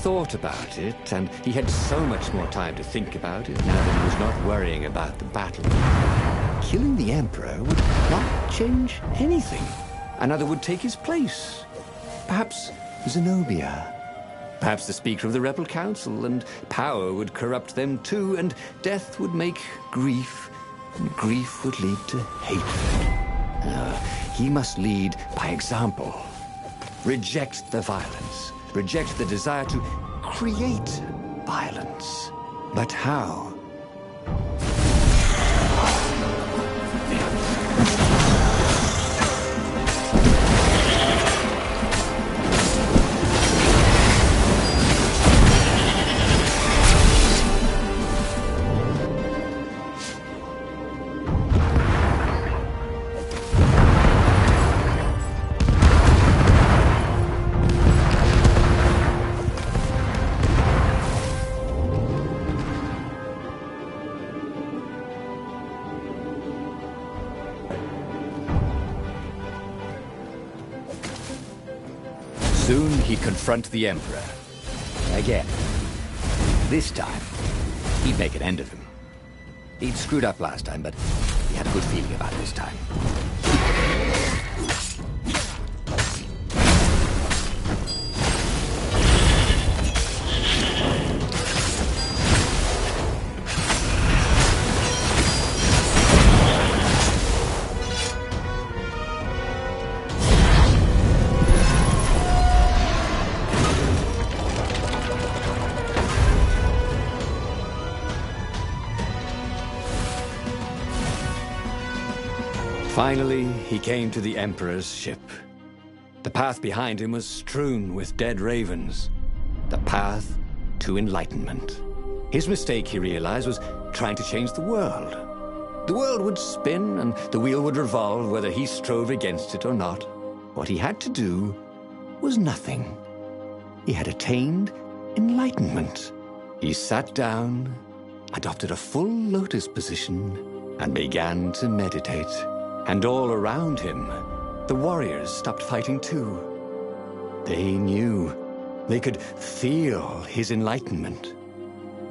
Thought about it, and he had so much more time to think about it now that he was not worrying about the battle. Killing the Emperor would not change anything. Another would take his place. Perhaps Zenobia. Perhaps the Speaker of the Rebel Council, and power would corrupt them too, and death would make grief, and grief would lead to hatred. He must lead by example. Reject the violence. Reject the desire to create violence. But how? Soon he'd confront the Emperor. Again. This time, he'd make an end of him. He'd screwed up last time, but he had a good feeling about this time. Finally, he came to the Emperor's ship. The path behind him was strewn with dead ravens. The path to enlightenment. His mistake, he realized, was trying to change the world. The world would spin and the wheel would revolve whether he strove against it or not. What he had to do was nothing. He had attained enlightenment. He sat down, adopted a full lotus position, and began to meditate. And all around him, the warriors stopped fighting too. They knew. They could feel his enlightenment.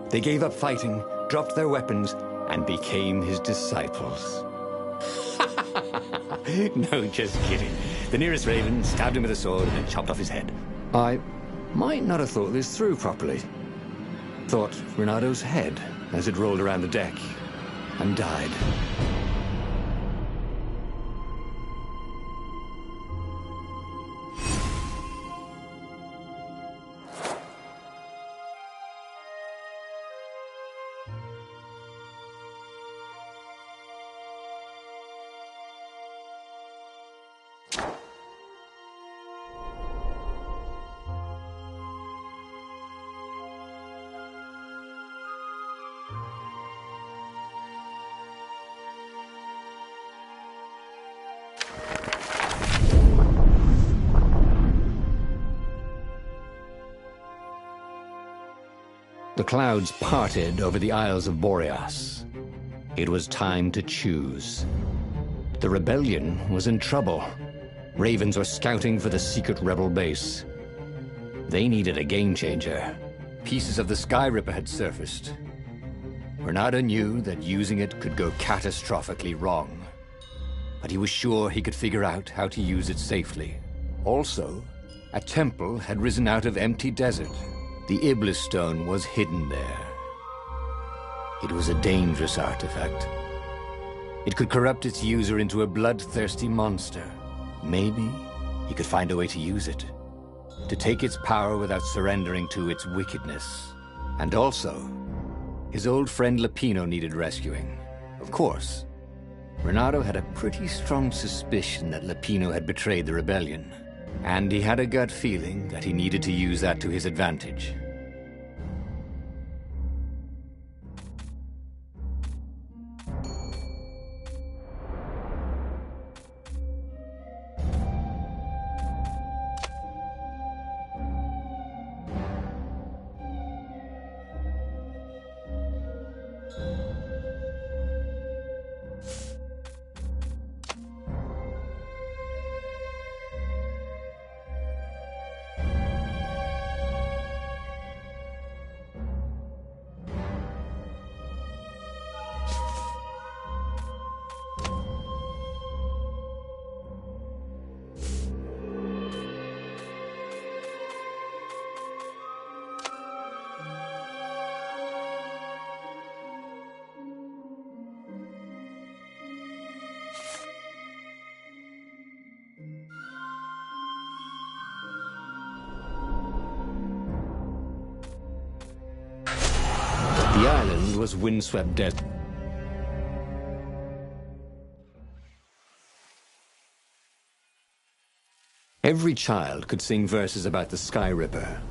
They gave up fighting, dropped their weapons, and became his disciples. No, just kidding. The nearest raven stabbed him with a sword and chopped off his head. I might not have thought this through properly. Thought Renado's head as it rolled around the deck and died. The clouds parted over the Isles of Boreas. It was time to choose. The rebellion was in trouble. Ravens were scouting for the secret rebel base. They needed a game changer. Pieces of the Sky Ripper had surfaced. Renado knew that using it could go catastrophically wrong. But he was sure he could figure out how to use it safely. Also, a temple had risen out of empty desert. The Iblis stone was hidden there. It was a dangerous artifact. It could corrupt its user into a bloodthirsty monster. Maybe he could find a way to use it, to take its power without surrendering to its wickedness. And also, his old friend Lapino needed rescuing. Of course, Renado had a pretty strong suspicion that Lapino had betrayed the rebellion. And he had a gut feeling that he needed to use that to his advantage. The island was windswept desert. Every child could sing verses about the Sky Ripper,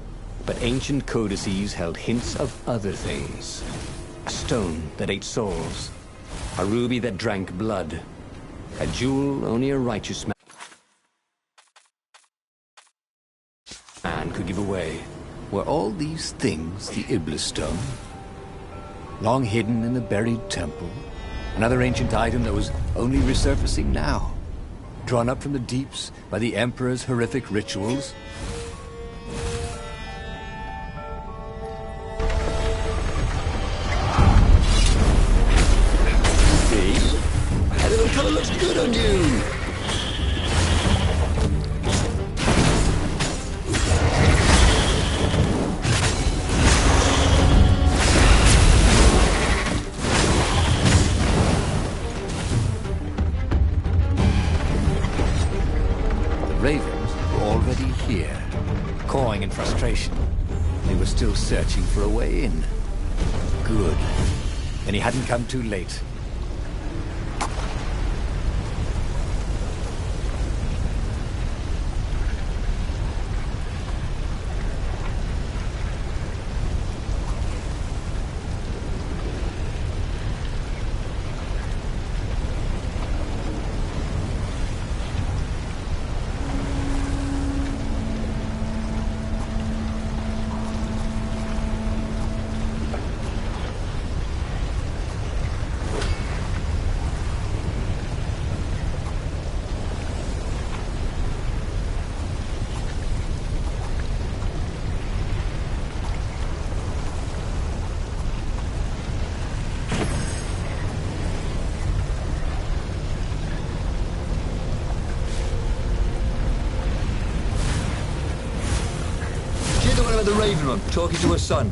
but ancient codices held hints of other things. A stone that ate souls, a ruby that drank blood, a jewel only a righteous man could give away. Were all these things the Iblis stone? Long hidden in the buried temple, another ancient item that was only resurfacing now, drawn up from the deeps by the Emperor's horrific rituals. See? That little color looks good on you. Ravens were already here, cawing in frustration. They were still searching for a way in. Good. Then he hadn't come too late. the Raven One, talking to her son.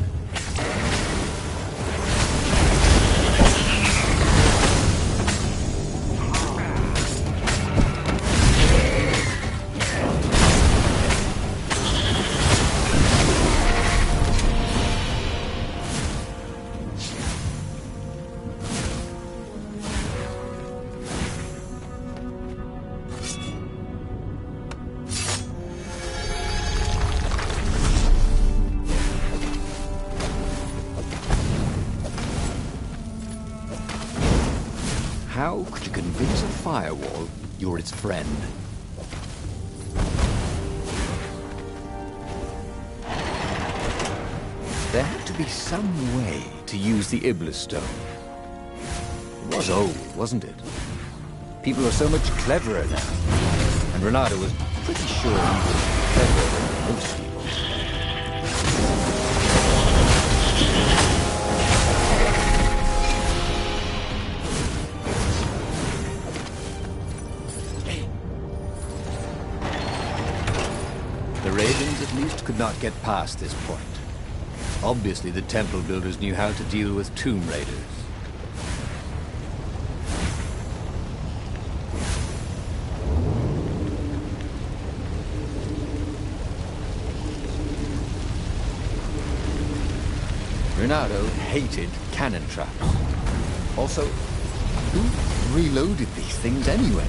How could you convince a firewall you're its friend? There had to be some way to use the Iblis Stone. It was old, wasn't it? People are so much cleverer now. And Renato was pretty sure he was cleverer than most people. The Ravens at least could not get past this point. Obviously, the temple builders knew how to deal with Tomb Raiders. Renato hated cannon traps. Also, who reloaded these things anyway?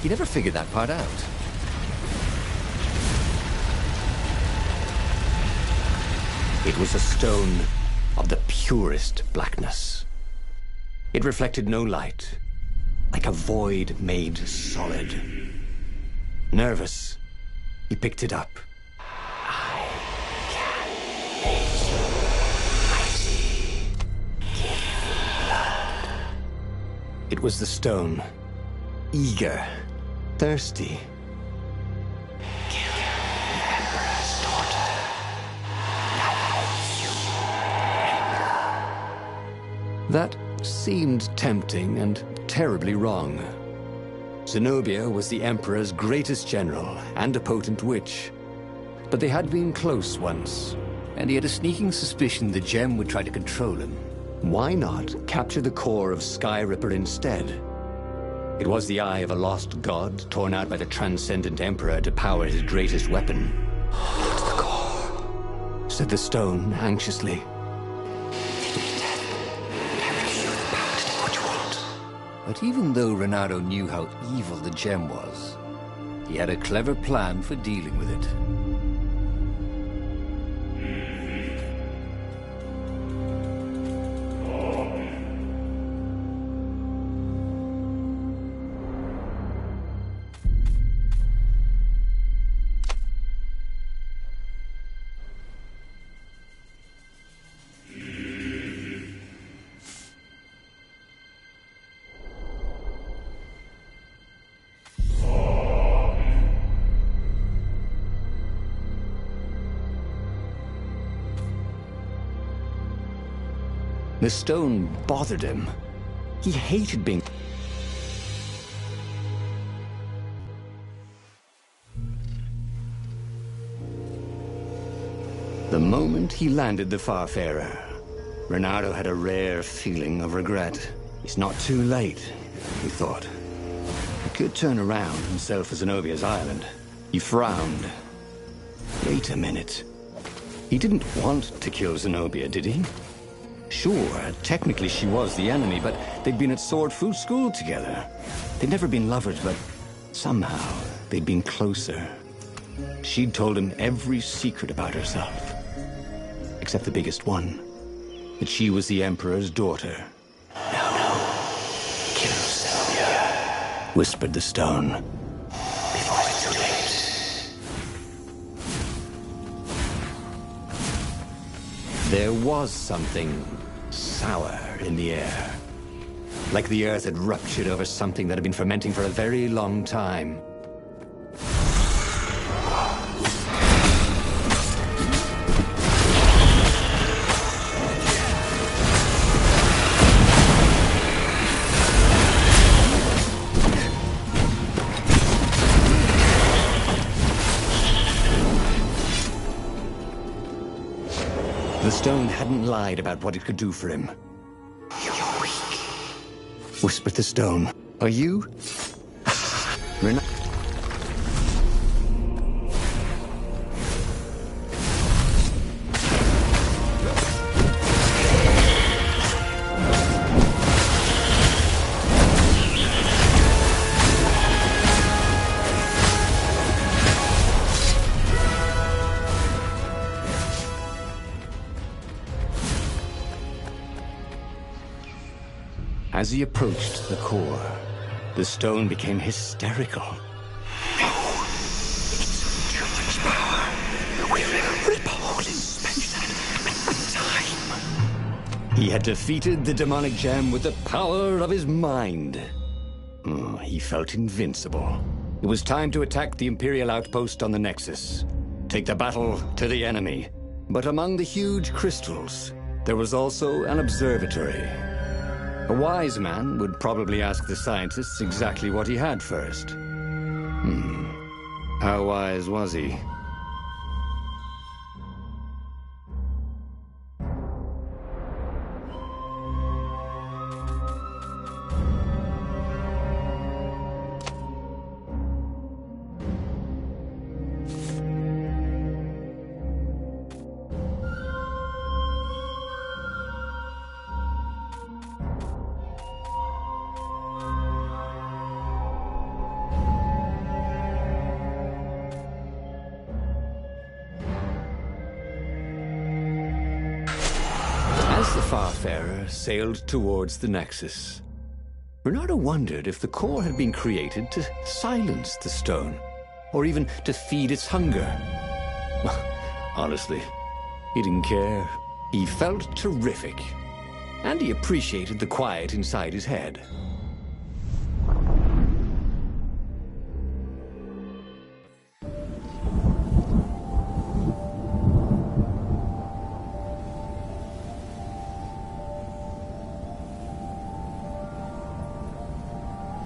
He never figured that part out. It was a stone of the purest blackness. It reflected no light, like a void made solid. Nervous, he picked it up. I can make you mighty. Give me blood. It was the stone, eager, thirsty. That seemed tempting and terribly wrong. Zenobia was the Emperor's greatest general and a potent witch. But they had been close once, and he had a sneaking suspicion the gem would try to control him. Why not capture the core of Sky Ripper instead? It was the eye of a lost god torn out by the transcendent Emperor to power his greatest weapon. "It's the core," said the stone anxiously. But even though Renato knew how evil the gem was, he had a clever plan for dealing with it. The stone bothered him. He hated being... The moment he landed the Farfarer, Renato had a rare feeling of regret. It's not too late, he thought. He could turn around and sail for Zenobia's island. He frowned. Wait a minute. He didn't want to kill Zenobia, did he? Sure, technically she was the enemy, but they'd been at Sword Fu school together. They'd never been lovers, but somehow they'd been closer. She'd told him every secret about herself. Except the biggest one. That she was the Emperor's daughter. No. Kill Zenobia, whispered the stone. Before it's too late. There was something sour in the air. Like the earth had ruptured over something that had been fermenting for a very long time. stone hadn't lied about what it could do for him. You're weak, whispered the stone. Are you? As he approached the core, the stone became hysterical. No, it's too much power. We'll rip a hole in space and time. He had defeated the demonic gem with the power of his mind. He felt invincible. It was time to attack the Imperial outpost on the Nexus. Take the battle to the enemy. But among the huge crystals, there was also an observatory. A wise man would probably ask the scientists exactly what he had first. How wise was he? As the Farfarer sailed towards the Nexus, Bernardo wondered if the core had been created to silence the stone, or even to feed its hunger. Honestly, he didn't care. He felt terrific, and he appreciated the quiet inside his head.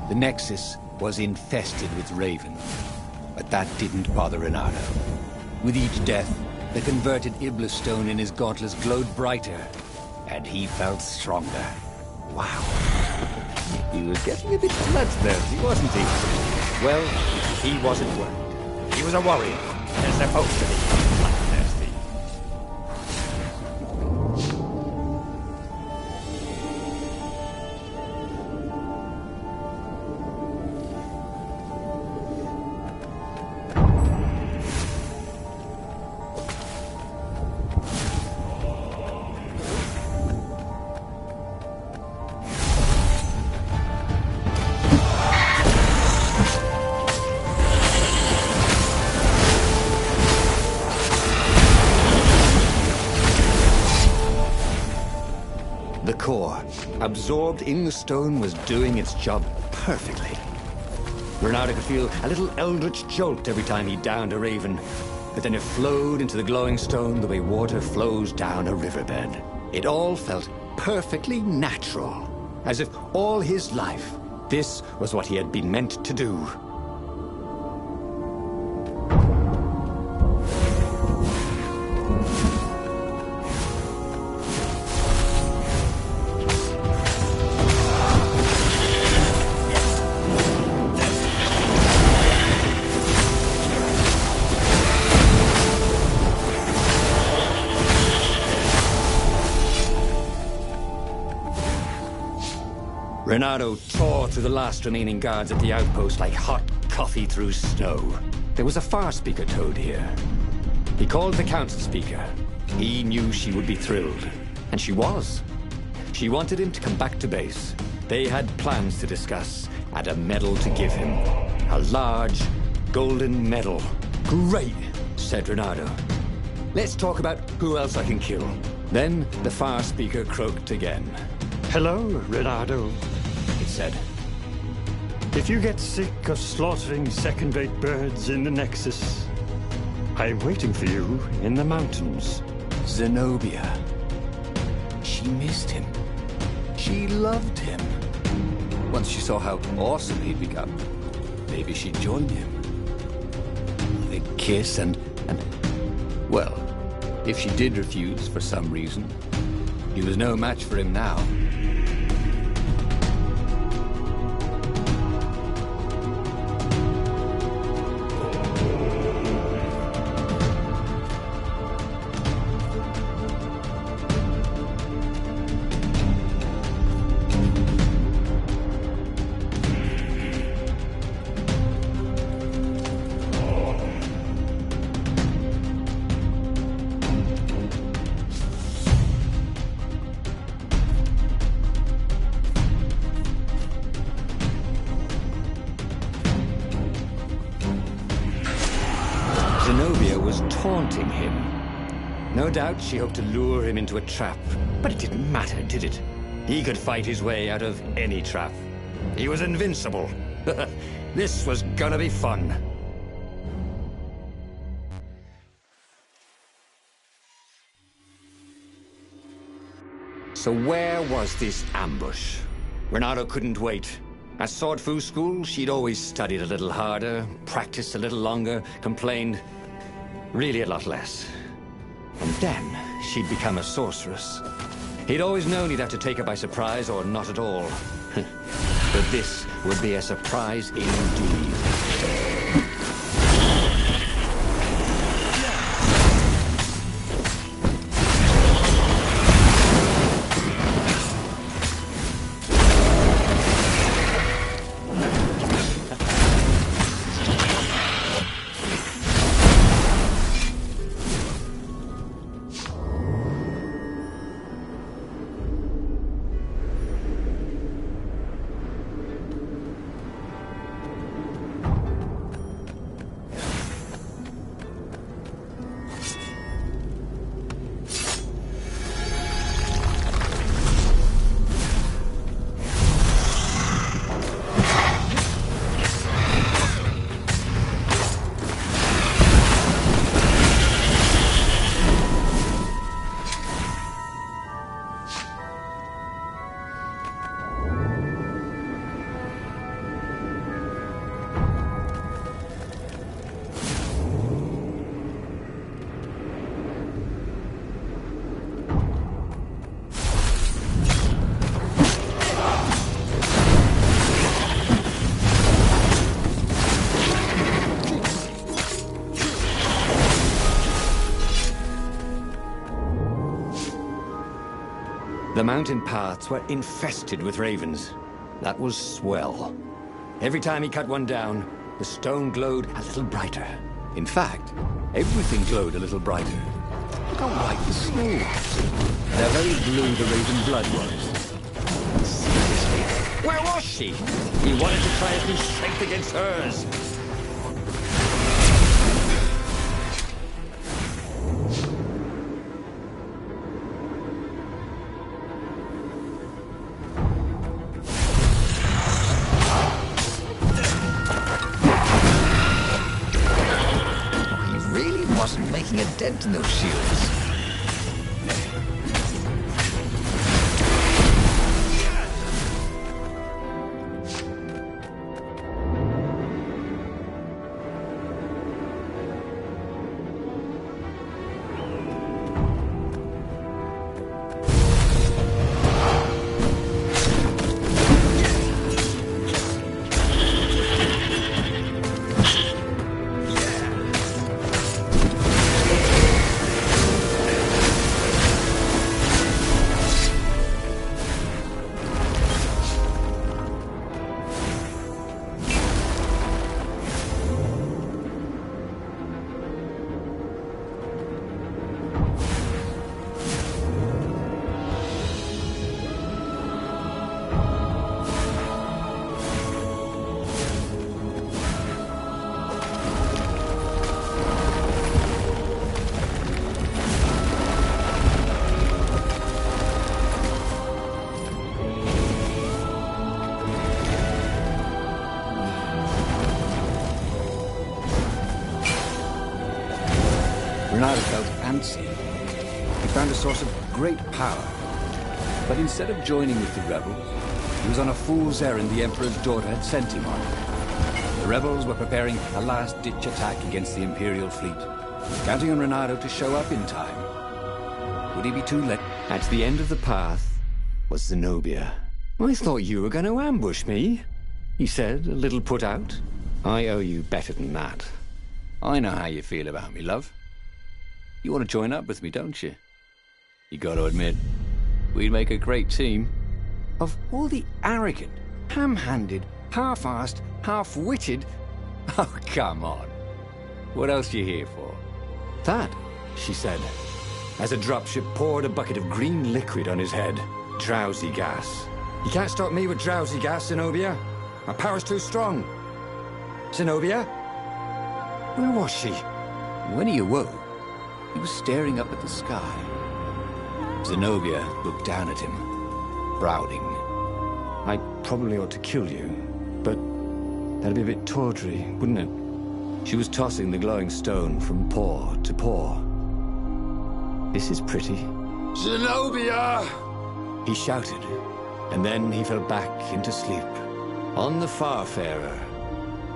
The Nexus was infested with Raven, but that didn't bother Renato. With each death, the converted Iblis stone in his gauntlets glowed brighter, and he felt stronger. Wow. He was getting a bit bloodthirsty, wasn't he? Well, he wasn't worried. He was a warrior, and supposed to be bloodthirsty. The core, absorbed in the stone, was doing its job perfectly. Renato could feel a little eldritch jolt every time he downed a Raven, but then it flowed into the glowing stone the way water flows down a riverbed. It all felt perfectly natural, as if all his life, this was what he had been meant to do. Renato tore through the last remaining guards at the outpost like hot coffee through snow. There was a far speaker toad here. He called the council speaker. He knew she would be thrilled. And she was. She wanted him to come back to base. They had plans to discuss and a medal to give him. A large, golden medal. Great, said Renato. Let's talk about who else I can kill. Then the far speaker croaked again. Hello, Renato, It said. If you get sick of slaughtering second-rate birds in the Nexus, I'm waiting for you in the mountains. Zenobia. She missed him. She loved him. Once she saw how awesome he'd become, maybe she'd join him. They'd kiss and well, If she did refuse for some reason, he was no match for him now. Zenobia was taunting him. No doubt she hoped to lure him into a trap, but it didn't matter, did it? He could fight his way out of any trap. He was invincible. This was gonna be fun. So where was this ambush? Renato couldn't wait. At Sword Fu school, she'd always studied a little harder, practiced a little longer, complained really a lot less. And then she'd become a sorceress. He'd always known he'd have to take her by surprise or not at all. But this would be a surprise indeed. The mountain paths were infested with ravens. That was swell. Every time he cut one down, the stone glowed a little brighter. In fact, everything glowed a little brighter. Look how white the snow was. How very blue the raven blood was. Seriously, where was she? He wanted to try his strength against hers. Making a dent in those shields. Renato felt antsy. He found a source of great power. But instead of joining with the rebels, he was on a fool's errand the Emperor's daughter had sent him on. The rebels were preparing a last-ditch attack against the Imperial fleet, counting on Renato to show up in time Would he be too late? At the end of the path was Zenobia. I thought you were going to ambush me, he said, a little put out. I owe you better than that. I know how you feel about me, love. You want to join up with me, don't you? You got to admit, we'd make a great team. Of all the arrogant, ham-handed, half-assed, half-witted... Oh, come on. What else are you here for? That, she said, as a dropship poured a bucket of green liquid on his head. Drowsy gas. You can't stop me with drowsy gas, Zenobia. My power's too strong. Zenobia? Where was she? When he awoke, he was staring up at the sky. Zenobia looked down at him, frowning. I probably ought to kill you, but that'd be a bit tawdry, wouldn't it? She was tossing the glowing stone from paw to paw. This is pretty. Zenobia! He shouted, and then he fell back into sleep. On the Farfarer,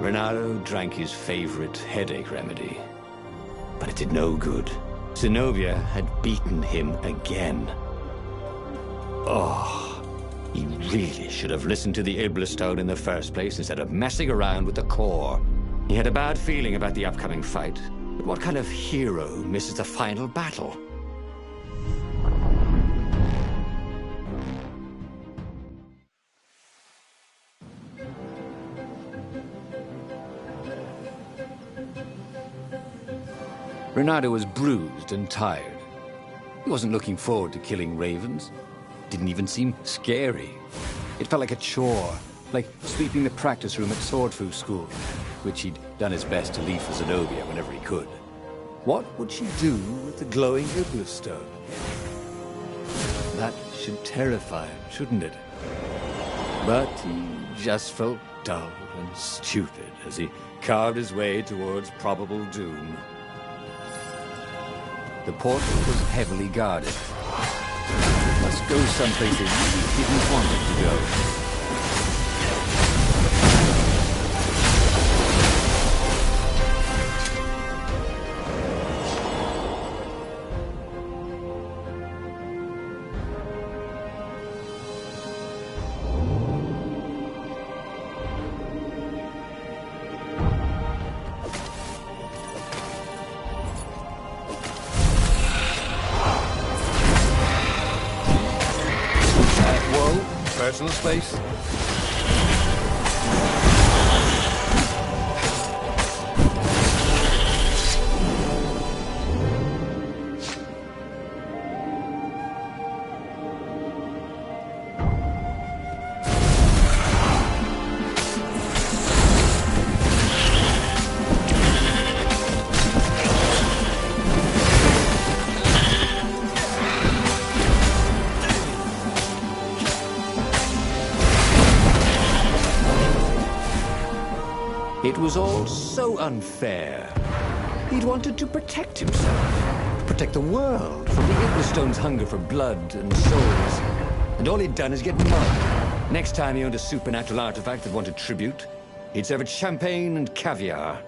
Renato drank his favorite headache remedy. But it did no good. Zenobia had beaten him again. Oh, he really should have listened to the Iblastone in the first place instead of messing around with the core. He had a bad feeling about the upcoming fight. But what kind of hero misses the final battle? Renato was bruised and tired. He wasn't looking forward to killing ravens. Didn't even seem scary. It felt like a chore, like sweeping the practice room at Swordfu School, which he'd done his best to leave for Zenobia whenever he could. What would she do with the glowing Iblastone? That should terrify him, shouldn't it? But he just felt dull and stupid as he carved his way towards probable doom. The portal was heavily guarded. It must go someplace they really didn't want it to go. Personal space? It was all so unfair. He'd wanted to protect himself, protect the world from the Iblastone's hunger for blood and souls. And all he'd done is get mugged. Next time he owned a supernatural artifact that wanted tribute, he'd serve it champagne and caviar.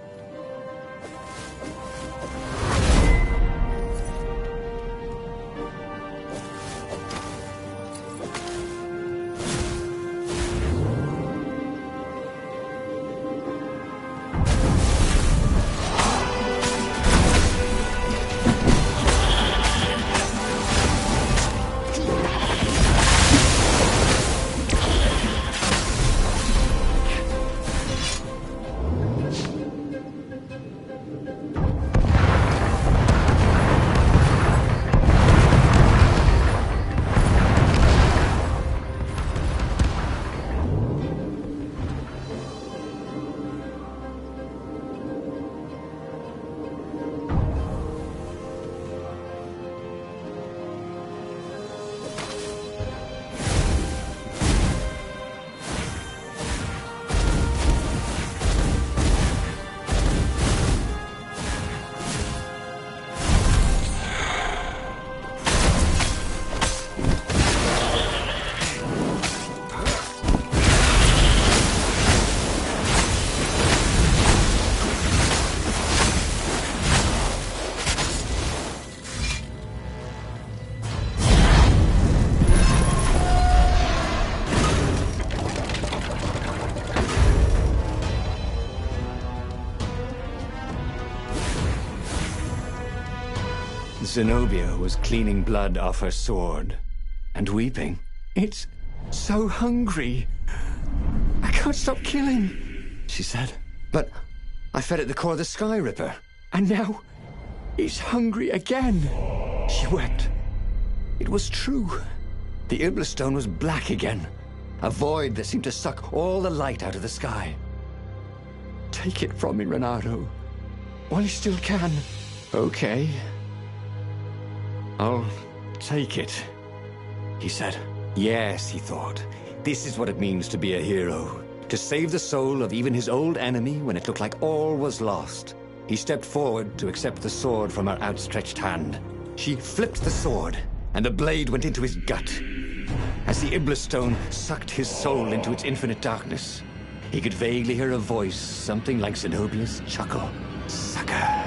Zenobia was cleaning blood off her sword and weeping. "It's so hungry. I can't stop killing," she said. "But I fed it the core of the Sky Ripper, and now it's hungry again." She wept. It was true. The Iblastone was black again, a void that seemed to suck all the light out of the sky. "Take it from me, Renato, while you still can." "Okay. I'll take it," he said. Yes, he thought. This is what it means to be a hero. To save the soul of even his old enemy when it looked like all was lost. He stepped forward to accept the sword from her outstretched hand. She flipped the sword, and the blade went into his gut. As the Iblastone sucked his soul into its infinite darkness, he could vaguely hear a voice, something like Zenobia's chuckle. "Sucker."